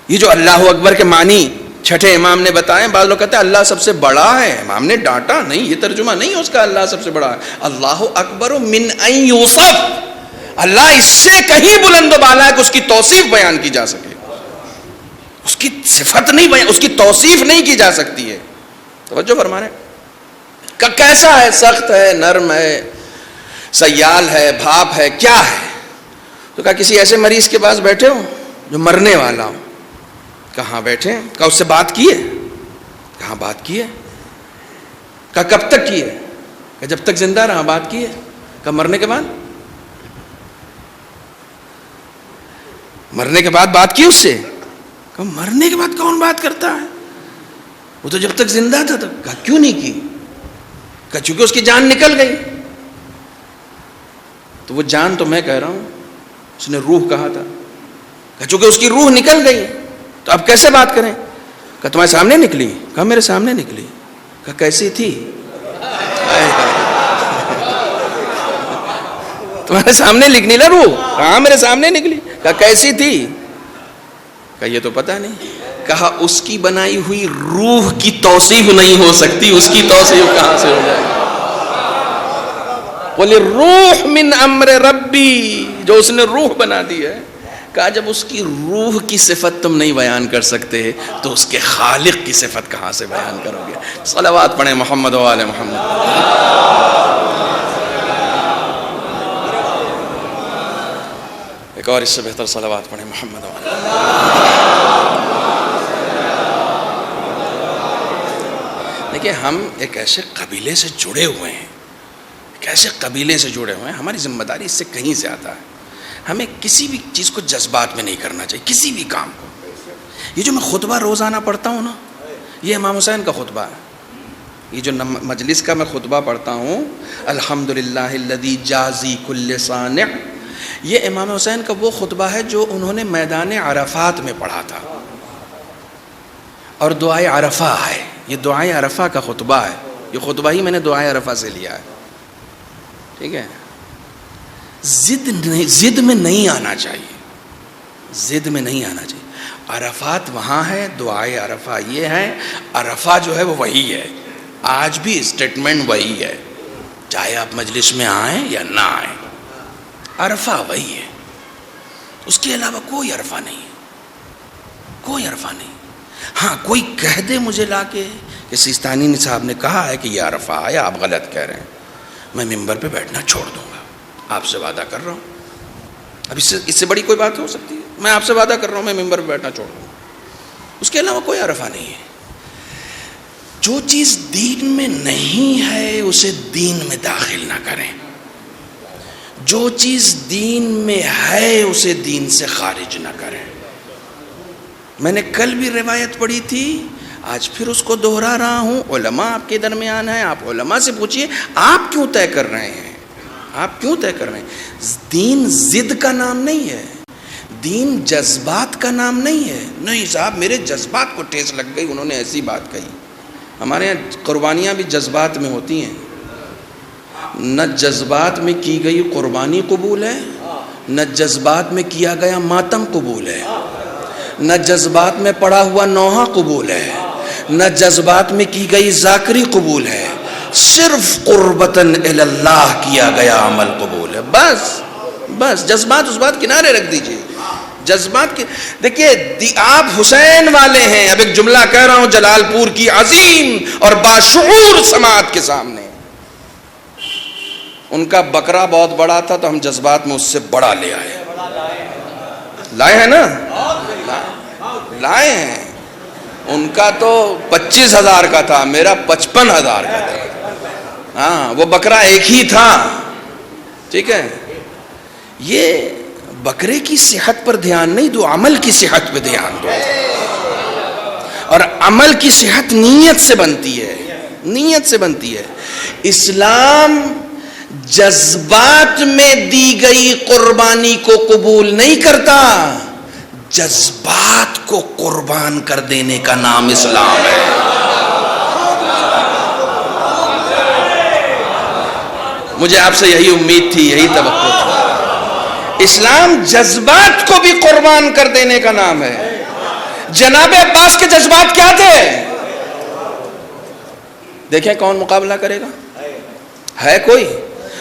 یہ جو اللہ اکبر کے معنی چھٹے امام نے بتائے، بعض لوگ کہتے ہیں اللہ سب سے بڑا ہے. امام نے ڈانٹا نہیں، یہ ترجمہ نہیں اس کا اللہ سب سے بڑا ہے. اللہ اکبر من ان یوصف، اللہ اس سے کہیں بلند و بالا ہے کہ اس کی توصیف بیان کی جا سکے. اس کی صفت نہیں بیان، اس کی توصیف نہیں کی جا سکتی ہے. توجہ فرما رہے ہیں. کہ کیسا ہے؟ سخت ہے، نرم ہے، سیال ہے، بھاپ ہے، کیا ہے؟ تو کہا کسی ایسے مریض کے پاس بیٹھے ہو جو مرنے والا ہو. کہاں بیٹھے؟ کہا اس سے بات کی ہے. کہاں بات کی ہے؟ کہا کب تک کی ہے؟ کہا جب تک زندہ رہا بات کی ہے. کہا مرنے کے بعد؟ مرنے کے بعد بات کی اس سے؟ کہا مرنے کے بعد کون بات کرتا ہے، وہ تو جب تک زندہ تھا. تب. کہا کیوں نہیں کی؟ کہا چونکہ اس کی جان نکل گئی. تو وہ جان تو میں کہہ رہا ہوں، اس نے روح کہا تھا. کہا چونکہ اس کی روح نکل گئی تو اب کیسے بات کریں؟ کہا تمہارے سامنے نکلی. کہا میرے سامنے نکلی. کہا کیسی تھی؟ تمہارے سامنے نکلی نا روح. کہا میرے سامنے نکلی. کہا کیسی تھی؟ کہا یہ تو پتہ نہیں. کہا اس کی بنائی ہوئی روح کی توصیف نہیں ہو سکتی، اس کی توصیف کہاں سے ہو جائے گی؟ بولے روح من امر ربی، جو اس نے روح بنا دی ہے. کہا جب اس کی روح کی صفت تم نہیں بیان کر سکتے تو اس کے خالق کی صفت کہاں سے بیان کرو گے؟ صلوات پڑھیں محمد و آل محمد. ایک اور اس سے بہتر صلوات پڑھیں محمد و آل محمد. دیکھیں ہم ایک ایسے قبیلے سے جڑے ہوئے ہیں، ایک ایسے قبیلے سے جڑے ہوئے ہیں، ہماری ذمہ داری اس سے کہیں زیادہ ہے. ہمیں کسی بھی چیز کو جذبات میں نہیں کرنا چاہیے، کسی بھی کام کو. یہ جو میں خطبہ روزانہ پڑھتا ہوں نا، یہ امام حسین کا خطبہ ہے. یہ جو مجلس کا میں خطبہ پڑھتا ہوں، الحمدللہ الذی جازی کل صانع، یہ امام حسین کا وہ خطبہ ہے جو انہوں نے میدان عرفات میں پڑھا تھا. اور دعائے عرفہ ہے، یہ دعائے عرفہ کا خطبہ ہے. یہ خطبہ ہی میں نے دعائے عرفہ سے لیا ہے. ٹھیک ہے، ضد میں نہیں آنا چاہیے، ضد میں نہیں آنا چاہیے. عرفات وہاں ہے، دعائے عرفہ یہ ہے. عرفہ جو ہے وہ وہی ہے، آج بھی اسٹیٹمنٹ وہی ہے، چاہے آپ مجلس میں آئیں یا نہ آئیں، عرفہ وہی ہے. اس کے علاوہ کوئی عرفہ نہیں ہے، کوئی عرفہ نہیں. ہاں کوئی کہہ دے مجھے لا کے کہ سیستانی صاحب نے کہا ہے کہ یہ عرفہ ہے، آپ غلط کہہ رہے ہیں، میں ممبر پہ بیٹھنا چھوڑ دوں گا. آپ سے وعدہ کر رہا ہوں. اب اس سے بڑی کوئی بات ہو سکتی ہے؟ میں آپ سے وعدہ کر رہا ہوں میں ممبر پہ بیٹھنا چھوڑ دوں گا. اس کے علاوہ کوئی عرفہ نہیں ہے. جو چیز دین میں نہیں ہے اسے دین میں داخل نہ کریں، جو چیز دین میں ہے اسے دین سے خارج نہ کریں. میں نے کل بھی روایت پڑھی تھی، آج پھر اس کو دہرا رہا ہوں. علماء آپ کے درمیان ہیں، آپ علماء سے پوچھئے آپ کیوں طے کر رہے ہیں، آپ کیوں طے کر رہے ہیں؟ دین ضد کا نام نہیں ہے، دین جذبات کا نام نہیں ہے. نہیں صاحب میرے جذبات کو ٹھیس لگ گئی، انہوں نے ایسی بات کہی. ہمارے یہاں قربانیاں بھی جذبات میں ہوتی ہیں. نہ جذبات میں کی گئی قربانی قبول ہے، نہ جذبات میں کیا گیا ماتم قبول ہے، نہ جذبات میں پڑا ہوا نوحہ قبول ہے، نہ جذبات میں کی گئی ذاکری قبول ہے. صرف قربتاً اللہ کیا گیا عمل قبول ہے. بس جذبات اس بات کنارے رکھ دیجئے. جذبات کے دیکھیے آپ حسین والے ہیں. اب ایک جملہ کہہ رہا ہوں جلال پور کی عظیم اور باشعور سماعت کے سامنے. ان کا بکرا بہت بڑا تھا تو ہم جذبات میں اس سے بڑا لے آئے. لائے ہیں نا، لائے ہیں. ان کا تو 25,000 کا تھا، میرا 55,000 کا تھا. ہاں وہ بکرا ایک ہی تھا. ٹھیک ہے، یہ بکرے کی صحت پر دھیان نہیں دو، عمل کی صحت پہ دھیان دو. اور عمل کی صحت نیت سے بنتی ہے، نیت سے بنتی ہے. اسلام جذبات میں دی گئی قربانی کو قبول نہیں کرتا، جذبات کو قربان کر دینے کا نام اسلام ہے. مجھے آپ سے یہی امید تھی، یہی توقع تھی. اسلام جذبات کو بھی قربان کر دینے کا نام ہے. جناب عباس کے جذبات کیا تھے؟ دیکھیں کون مقابلہ کرے گا؟ ہے کوئی؟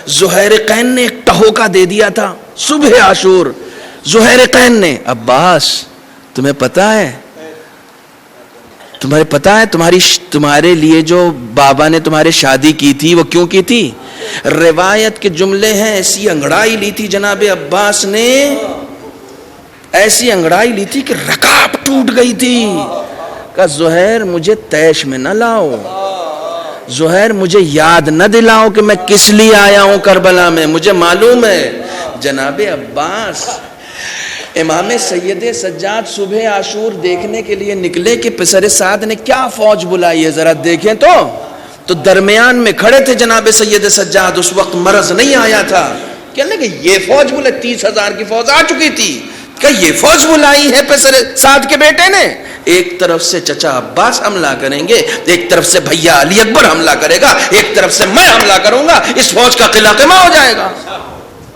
زہیر قین نے ایک ٹہوکا دے دیا تھا صبح عاشور. زہیر قین نے، عباس تمہیں پتا ہے، تمہارے لیے جو بابا نے تمہارے شادی کی تھی وہ کیوں کی تھی؟ روایت کے جملے ہیں ایسی انگڑائی لی تھی جناب عباس نے، ایسی انگڑائی لی تھی کہ رکاب ٹوٹ گئی تھی. کہا زہیر مجھے تیش میں نہ لاؤ، زہیر مجھے یاد نہ دلاؤ کہ میں کس لیے آیا ہوں کربلا میں، مجھے معلوم ہے. جناب عباس امام سید سجاد صبح عاشور دیکھنے کے لیے نکلے کہ پسر سعد نے کیا فوج بلائی ہے ذرا دیکھیں تو درمیان میں کھڑے تھے جناب سید سجاد. اس وقت مرض نہیں آیا تھا. کہنے کہ یہ فوج بلائے، 30,000 کی فوج آ چکی تھی. کہ یہ فوج بلائی ہے پسر سعد کے بیٹے نے. ایک طرف سے چچا عباس حملہ کریں گے، ایک طرف سے بھیا علی اکبر حملہ کرے گا، ایک طرف سے میں حملہ کروں گا، اس فوج کا قلعہ قمہ ہو جائے گا.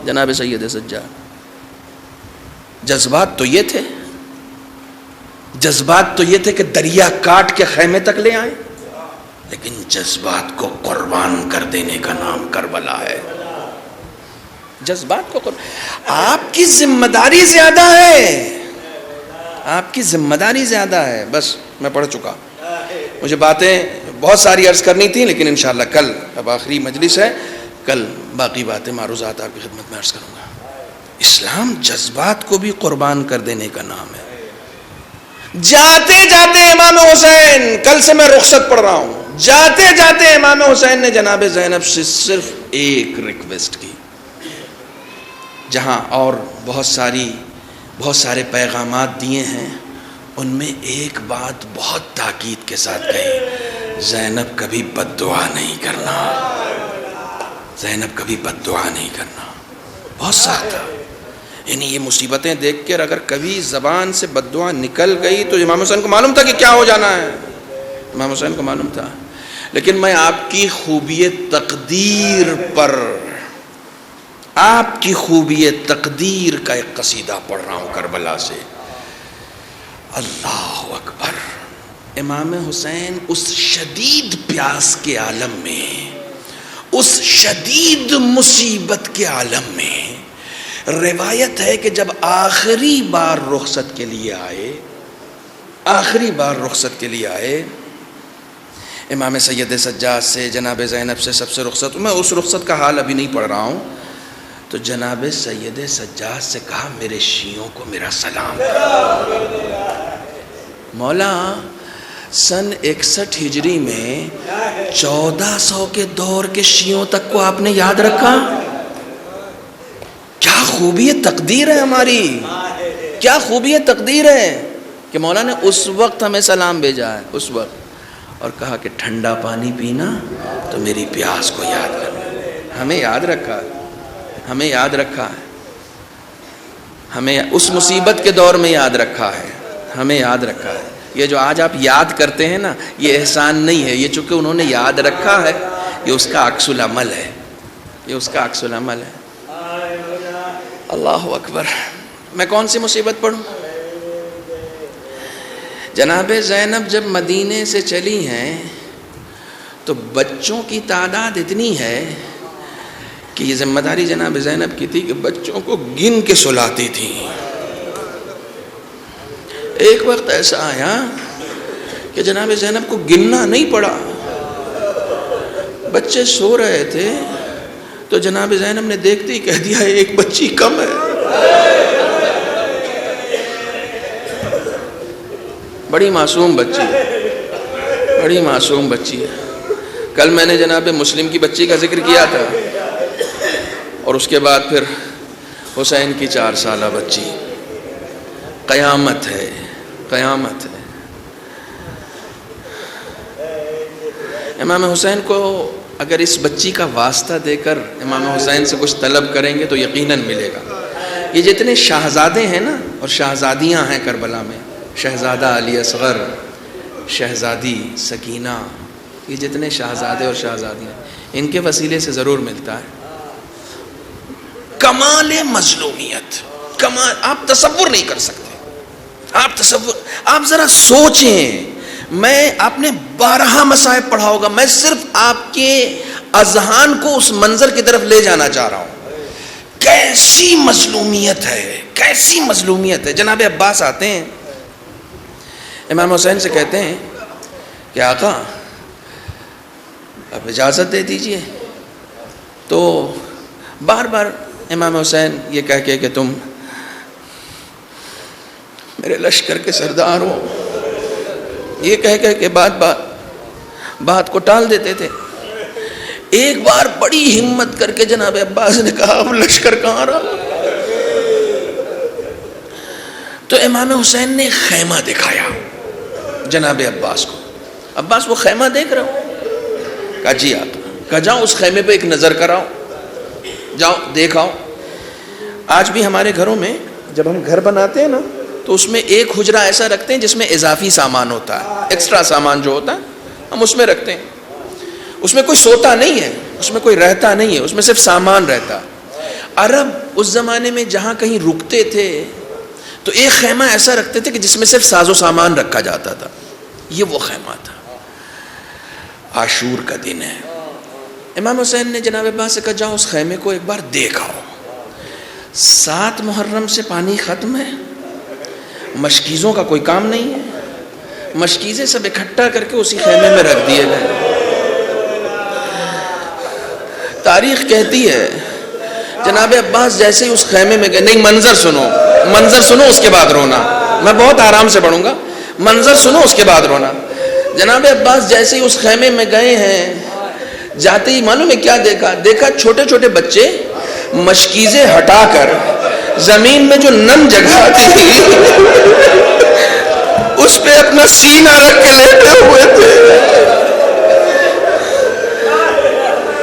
جناب سید سجاد جذبات تو یہ تھے، جذبات تو یہ تھے کہ دریا کاٹ کے خیمے تک لے آئیں، لیکن جذبات کو قربان کر دینے کا نام کربلا ہے. جذبات کو آپ کی ذمہ داری زیادہ ہے، آپ کی ذمہ داری زیادہ ہے. بس میں پڑھ چکا، مجھے باتیں بہت ساری عرض کرنی تھی، لیکن انشاءاللہ کل، اب آخری مجلس ہے، کل باقی باتیں معروضات آپ کی خدمت میں عرض کروں گا. اسلام جذبات کو بھی قربان کر دینے کا نام ہے. جاتے جاتے امام حسین، کل سے میں رخصت پڑھ رہا ہوں، جاتے جاتے امام حسین نے جناب زینب سے صرف ایک ریکویسٹ کی، جہاں اور بہت سارے پیغامات دیے ہیں، ان میں ایک بات بہت تاکید کے ساتھ کہی، زینب کبھی بد دعا نہیں کرنا، زینب کبھی بد دعا نہیں کرنا. بہت سخت تھا. یعنی یہ مصیبتیں دیکھ کر اگر کبھی زبان سے بد دعا نکل گئی تو امام حسین کو معلوم تھا کہ کیا ہو جانا ہے، امام حسین کو معلوم تھا. لیکن میں آپ کی خوبی تقدیر پر، آپ کی خوبی تقدیر کا ایک قصیدہ پڑھ رہا ہوں کربلا سے. اللہ اکبر. امام حسین اس شدید پیاس کے عالم میں، اس شدید مصیبت کے عالم میں، روایت ہے کہ جب آخری بار رخصت کے لیے آئے، آخری بار رخصت کے لیے آئے، امام سید سجاد سے، جناب زینب سے، سب سے رخصت. میں اس رخصت کا حال ابھی نہیں پڑھ رہا ہوں. تو جناب سید سجاد سے کہا میرے شیعوں کو میرا سلام. مولا سن 61 ہجری میں 1400 کے دور کے شیعوں تک کو آپ نے یاد رکھا. کیا خوبی تقدیر ہے ہماری، کیا خوبی تقدیر ہے کہ مولا نے اس وقت ہمیں سلام بھیجا ہے، اس وقت، اور کہا کہ ٹھنڈا پانی پینا تو میری پیاس کو یاد کرنا. ہمیں یاد رکھا ہے، ہمیں یاد رکھا ہے، ہمیں اس مصیبت کے دور میں یاد رکھا ہے، ہمیں یاد رکھا ہے. یہ جو آج آپ یاد کرتے ہیں نا، یہ احسان نہیں ہے، یہ چونکہ انہوں نے یاد رکھا ہے، یہ اس کا عکس العمل ہے، یہ اس کا عکس العمل ہے. اللہ اکبر. میں کون سی مصیبت پڑھوں؟ جناب زینب جب مدینے سے چلی ہیں تو بچوں کی تعداد اتنی ہے کہ یہ ذمہ داری جناب زینب کی تھی کہ بچوں کو گن کے سلاتی تھی. ایک وقت ایسا آیا کہ جناب زینب کو گننا نہیں پڑا. بچے سو رہے تھے تو جناب زینب نے دیکھتے ہی کہہ دیا ایک بچی کم ہے. بڑی معصوم بچی ہے، بڑی معصوم بچی ہے. کل میں نے جناب مسلم کی بچی کا ذکر کیا تھا، اور اس کے بعد پھر حسین کی 4 سالہ بچی. قیامت ہے، قیامت ہے. امام حسین کو اگر اس بچی کا واسطہ دے کر امام حسین سے کچھ طلب کریں گے تو یقیناً ملے گا. یہ جتنے شہزادے ہیں نا اور شہزادیاں ہیں کربلا میں، شہزادہ علی اصغر، شہزادی سکینہ، یہ جتنے شہزادے اور شہزادیاں، ان کے وسیلے سے ضرور ملتا ہے. کمال مظلومیت، کمال آپ تصور نہیں کر سکتے. آپ ذرا سوچیں. میں آپ نے 12 مصائب پڑھا ہوگا، میں صرف آپ کے اذہان کو اس منظر کی طرف لے جانا چاہ رہا ہوں. کیسی مظلومیت ہے، کیسی مظلومیت ہے. جناب عباس آتے ہیں، امام حسین سے کہتے ہیں کہ آقا اب اجازت دے دیجئے. تو بار بار امام حسین یہ کہہ کے کہ تم میرے لشکر کے سردار ہو، یہ کہہ کے بات کو ٹال دیتے تھے. ایک بار بڑی ہمت کر کے جناب عباس نے کہا اب لشکر کہاں رہا. تو امام حسین نے خیمہ دکھایا جناب عباس کو. عباس وہ خیمہ دیکھ رہا ہوں. کہا جی آپ، کہا جاؤ اس خیمے پہ ایک نظر کراؤ، جاؤ دیکھاؤ. آج بھی ہمارے گھروں میں جب ہم گھر بناتے ہیں نا تو اس میں ایک حجرہ ایسا رکھتے ہیں جس میں اضافی سامان ہوتا ہے، ایکسٹرا سامان جو ہوتا ہے ہم اس میں رکھتے ہیں. اس میں کوئی سوتا نہیں ہے، اس میں کوئی رہتا نہیں ہے، اس میں صرف سامان رہتا. عرب اس زمانے میں جہاں کہیں رکتے تھے تو ایک خیمہ ایسا رکھتے تھے کہ جس میں صرف ساز و سامان رکھا جاتا تھا. یہ وہ خیمہ تھا. عاشور کا دن ہے. امام حسین نے جناب عباس سے کہا جاؤ اس خیمے کو ایک بار دیکھ آؤ. 7 محرم سے پانی ختم ہے، مشکیزوں کا کوئی کام نہیں ہے. مشکیزیں سب اکٹھا کر کے اسی خیمے میں رکھ دیے گئے. تاریخ کہتی ہے جناب عباس جیسے ہی اس خیمے میں گئے، نہیں منظر سنو اس کے بعد رونا. میں بہت آرام سے پڑھوں گا، منظر سنو اس کے بعد رونا. جناب عباس جیسے ہی اس خیمے میں گئے ہیں، جاتے ہی معلوم ہے کیا دیکھا چھوٹے چھوٹے بچے مشکیزیں ہٹا کر زمین میں جو نم جگہ تھی اس پہ اپنا سینہ رکھ کے لیٹے ہوئے تھے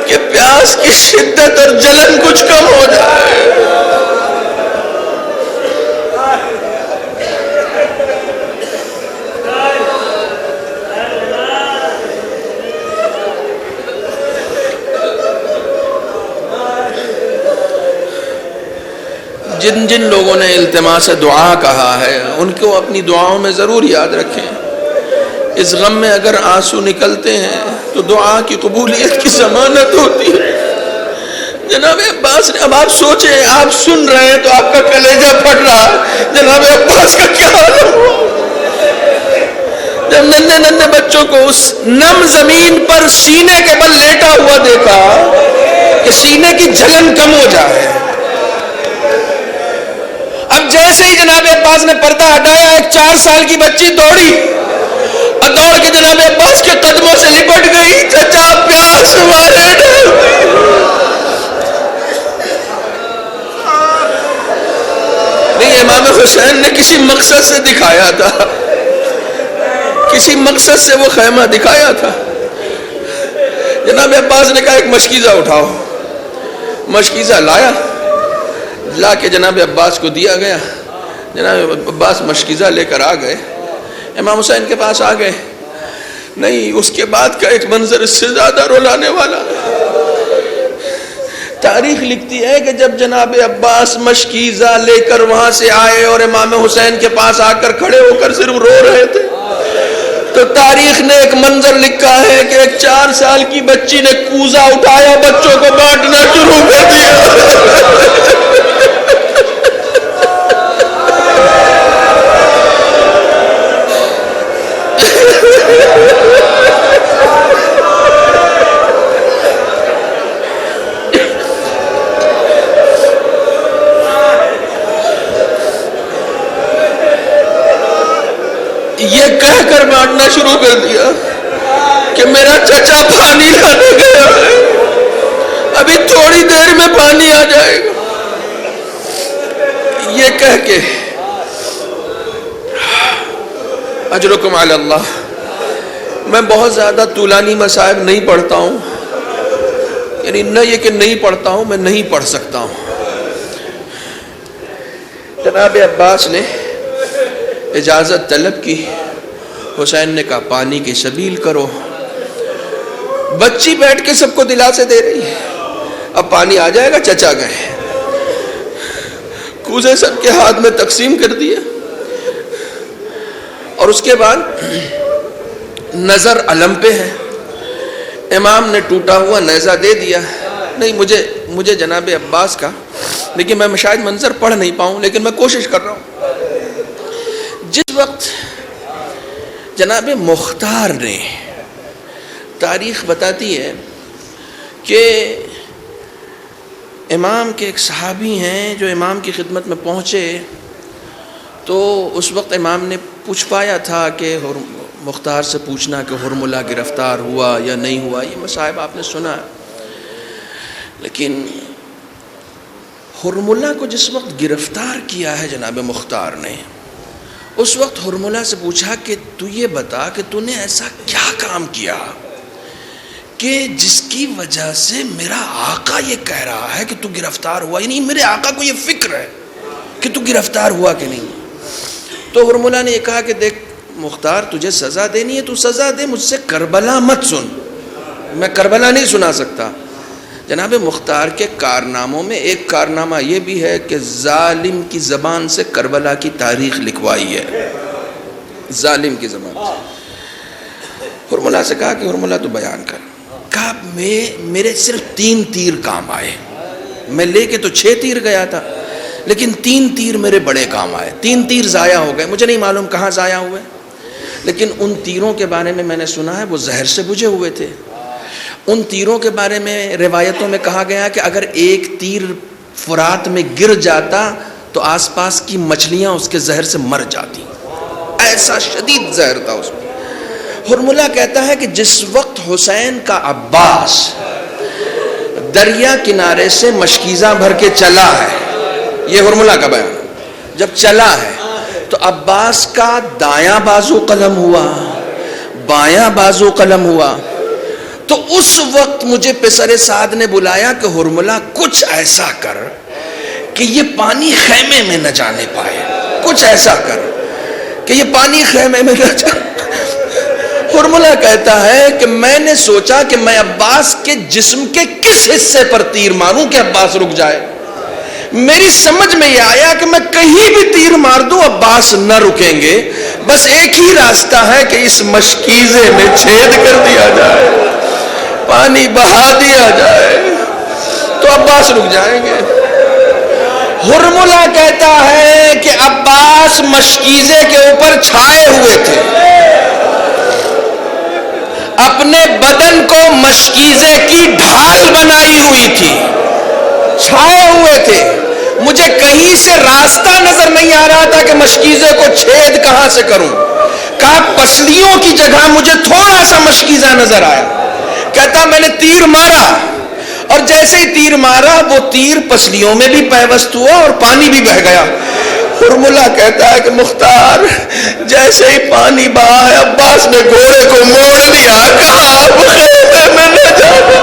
کہ پیاس کی شدت اور جلن کچھ کم ہو جائے. جن جن لوگوں نے التماس دعا کہا ہے ان کو اپنی دعاؤں میں ضرور یاد رکھیں. اس غم میں اگر آنسو نکلتے ہیں تو دعا کی قبولیت کی ضمانت ہوتی ہے. جناب عباس نے, اب آپ سوچیں, آپ سن رہے ہیں تو آپ کا کلیجہ پھٹ رہا ہے. جناب عباس کا کیا حال ہوا جب ننھے ننھے بچوں کو اس نم زمین پر سینے کے بل لیٹا ہوا دیکھا کہ سینے کی جلن کم ہو جائے. اب جیسے ہی جناب عباس نے پردہ ہٹایا, ایک 4 سال کی بچی دوڑی اور دوڑ کے جناب عباس کے قدموں سے لپٹ گئی. چچا پیاس مارے نہیں. امام حسین نے کسی مقصد سے دکھایا تھا, کسی مقصد سے وہ خیمہ دکھایا تھا. جناب عباس نے کہا ایک مشکیزہ اٹھاؤ. مشکیزہ لا کے جناب عباس کو دیا گیا. جناب عباس مشکیزہ لے کر آ گئے, امام حسین کے پاس آ گئے. نہیں, اس کے بعد کا ایک منظر اس سے زیادہ رلانے والا. تاریخ لکھتی ہے کہ جب جناب عباس مشکیزہ لے کر وہاں سے آئے اور امام حسین کے پاس آ کر کھڑے ہو کر صرف رو رہے تھے, تو تاریخ نے ایک منظر لکھا ہے کہ ایک 4 سال کی بچی نے کوزہ اٹھایا, بچوں کو بانٹنا شروع کر دیا. یہ کہہ کر بانٹنا شروع کر دیا کہ میرا چچا پانی لانے گیا ہے, ابھی تھوڑی دیر میں پانی آ جائے گا. یہ کہہ کے اجرکم علی اللہ. میں بہت زیادہ طولانی مصائب نہیں پڑھتا ہوں, یعنی نہ یہ کہ نہیں پڑھتا ہوں, میں نہیں پڑھ سکتا ہوں. جناب عباس نے اجازت طلب کی. حسین نے کہا پانی کی سبیل کرو. بچی بیٹھ کے سب کو دلاسے دے رہی ہے, اب پانی آ جائے گا. چچا گئے, کوزے سب کے ہاتھ میں تقسیم کر دیا, اور اس کے بعد نظر علم پہ ہے. امام نے ٹوٹا ہوا نیزہ دے دیا. نہیں, مجھے جناب عباس کا, لیکن میں شاید منظر پڑھ نہیں پاؤں, لیکن میں کوشش کر رہا ہوں. جس وقت جناب مختار نے, تاریخ بتاتی ہے کہ امام کے ایک صحابی ہیں جو امام کی خدمت میں پہنچے, تو اس وقت امام نے پوچھ پایا تھا کہ مختار سے پوچھنا کہ ہرملہ گرفتار ہوا یا نہیں ہوا. یہ مصائب آپ نے سنا, لیکن ہرملہ کو جس وقت گرفتار کیا ہے جناب مختار نے, اس وقت ہرملہ سے پوچھا کہ تو یہ بتا کہ تو نے ایسا کیا کام کیا کہ جس کی وجہ سے میرا آقا یہ کہہ رہا ہے کہ تو گرفتار ہوا, یعنی میرے آقا کو یہ فکر ہے کہ تو گرفتار ہوا کہ نہیں. تو ہرملہ نے یہ کہا کہ دیکھ مختار, تجھے سزا دینی ہے تو سزا دے, مجھ سے کربلا مت سن, میں کربلا نہیں سنا سکتا. جناب مختار کے کارناموں میں ایک کارنامہ یہ بھی ہے کہ ظالم کی زبان سے کربلا کی تاریخ لکھوائی ہے, ظالم کی زبان سے. ہرملہ سے کہا کہ ہرملہ تو بیان کر. کہا میرے صرف 3 تیر کام آئے, میں لے کے تو 6 تیر گیا تھا, لیکن 3 تیر میرے بڑے کام آئے. 3 تیر ضائع ہو گئے, مجھے نہیں معلوم کہاں ضائع ہوئے, لیکن ان تیروں کے بارے میں نے سنا ہے وہ زہر سے بجھے ہوئے تھے. ان تیروں کے بارے میں روایتوں میں کہا گیا کہ اگر ایک تیر فرات میں گر جاتا تو آس پاس کی مچھلیاں اس کے زہر سے مر جاتی, ایسا شدید زہر تھا اس میں. ہرملہ کہتا ہے کہ جس وقت حسین کا عباس دریا کنارے سے مشکیزہ بھر کے چلا ہے, یہ ہرملہ کا بیان, جب چلا ہے تو عباس کا دایاں بازو قلم ہوا، بایاں بازو قلم ہوا. تو اس وقت مجھے پسر سعد نے بلایا کہ ہرملہ کچھ ایسا کر کہ یہ پانی خیمے میں نہ جانے پائے، کچھ ایسا کر کہ یہ پانی خیمے میں نہ جانے. ہرملہ کہتا ہے کہ میں نے سوچا کہ میں عباس کے جسم کے کس حصے پر تیر ماروں کہ عباس رک جائے. میری سمجھ میں یہ آیا کہ میں کہیں بھی تیر مار دوں عباس نہ رکیں گے، بس ایک ہی راستہ ہے کہ اس مشکیزے میں چھید کر دیا جائے، پانی بہا دیا جائے تو عباس رک جائیں گے. ہرملہ کہتا ہے کہ عباس مشکیزے کے اوپر چھائے ہوئے تھے، اپنے بدن کو مشکیزے کی ڈھال بنائی ہوئی تھی، چھائے ہوئے تھے. مجھے کہیں سے راستہ نظر نہیں آ رہا تھا کہ مشکیزے کو چھید کہاں سے کروں. کہا پسلیوں کی جگہ مجھے تھوڑا سا مشکیزہ نظر آیا. کہتا میں نے تیر مارا اور جیسے ہی تیر مارا وہ تیر پسلیوں میں بھی پیوست ہوا اور پانی بھی بہہ گیا. ہرملہ کہتا ہے کہ مختار جیسے ہی پانی بہا ہے عباس نے گھوڑے کو موڑ دیا، کہا اب خیمے میں نہ جانا.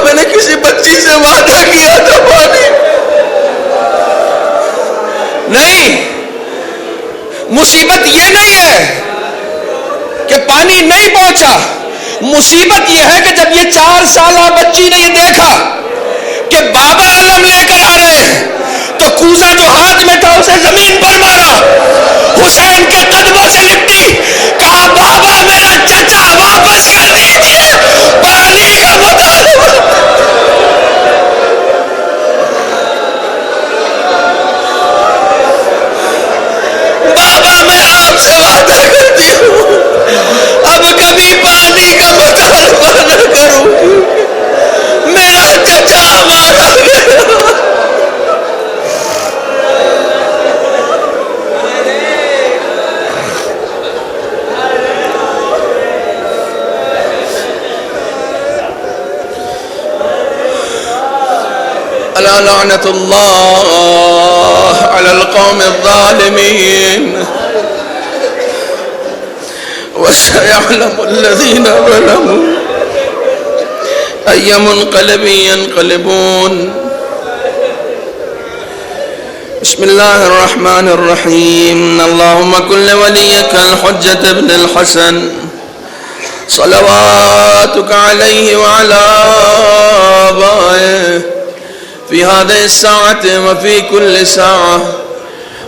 میں نے کسی بچی سے وعدہ کیا تھا پانی نہیں. مصیبت یہ نہیں ہے کہ پانی نہیں پہنچا، مصیبت یہ ہے کہ جب یہ 4 سالہ بچی نے یہ دیکھا کہ بابا علم لے کر آ رہے ہیں تو کوزہ جو ہاتھ میں تھا اسے زمین پر مارا، حسین کے قدموں سے لپٹی، کہا بابا میرا چچا واپس کر دیجئے، پانی کا مطالبہ. بابا میں آپ سے وعدہ کرتی ہوں اب کبھی پانی کا مطالبہ نہ کروں گی، میرا چچا مارا گیا. الا لعنت اللہ علی القوم الظالمین وسيعلم الذين ظلموا أي منقلب ينقلبون. بسم الله الرحمن الرحيم. اللهم كن لوليك الحجة ابن الحسن صلواتك عليه وعلى آبائه في هذه الساعة وفي كل ساعة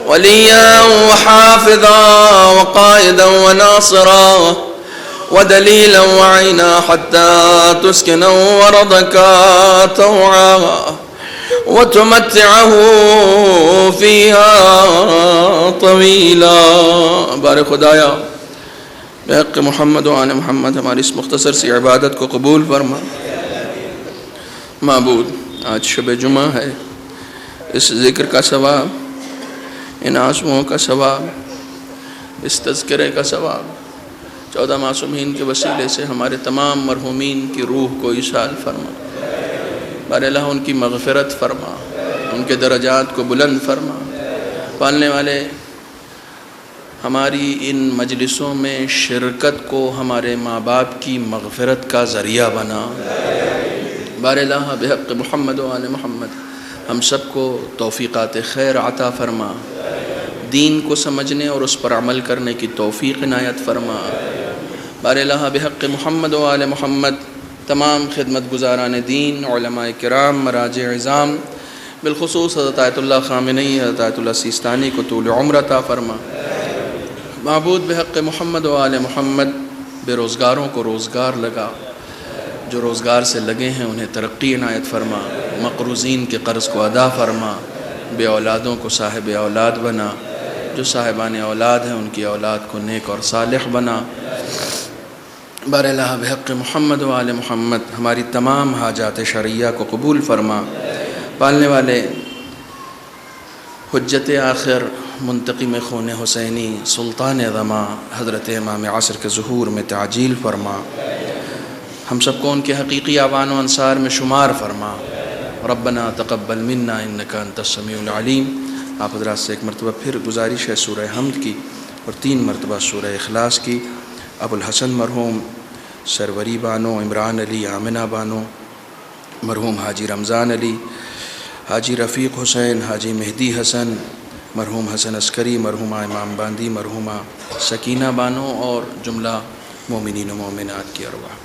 وليا وحافظا وقائدا وناصرا ودليلا وعينا حتى تسكنه ورضك طوعا وتمتعه فيها طويلا. بارک خدایا بحق محمد و آل محمد ہماری اس مختصر سی عبادت کو قبول فرما. معبود آج شب جمعہ ہے، اس ذکر کا ثواب، ان آنسوؤں کا ثواب، اس تذکرے کا ثواب 14 معصومین کے وسیلے سے ہمارے تمام مرحومین کی روح کو ایصال فرما. بار اللہ ان کی مغفرت فرما، ان کے درجات کو بلند فرما. پالنے والے ہماری ان مجلسوں میں شرکت کو ہمارے ماں باپ کی مغفرت کا ذریعہ بنا. بار اللہ بحق محمد و آل محمد ہم سب کو توفیقات خیر عطا فرما، دین کو سمجھنے اور اس پر عمل کرنے کی توفیق عنایت فرما. بار اللہ بحق محمد و آل محمد تمام خدمت گزاران دین، علماء کرام، مراجع عظام، بالخصوص حضرت آیت اللہ خامنئی، حضرت آیت اللہ سیستانی کو طول عمر عطا فرما. معبود بحق محمد و آل محمد بے روزگاروں کو روزگار لگا، جو روزگار سے لگے ہیں انہیں ترقی عنایت فرما، مقروضین کے قرض کو ادا فرما، بے اولادوں کو صاحب اولاد بنا، جو صاحبان اولاد ہیں ان کی اولاد کو نیک اور صالح بنا. بار اللہ بحق محمد و آل محمد ہماری تمام حاجات شرعیہ کو قبول فرما. پالنے والے حجت آخر منتقم خون حسینی سلطان زماں حضرت امام عصر کے ظہور میں تعجیل فرما، ہم سب کو ان کے حقیقی اعوان و انصار میں شمار فرما۔ ربنا تقبل منا انک انت السمیع العلیم۔ آپ حضرات سے ایک مرتبہ پھر گزارش ہے سورہ حمد کی اور 3 مرتبہ سورہ اخلاص کی۔ ابو الحسن مرحوم سروری بانو، عمران علی، آمنہ بانو، مرحوم حاجی رمضان علی، حاجی رفیق حسین، حاجی مہدی حسن، مرحوم حسن عسکری، مرحومہ امام باندی، مرحومہ سکینہ بانو اور جملہ مومنین و مومنات کی ارواح۔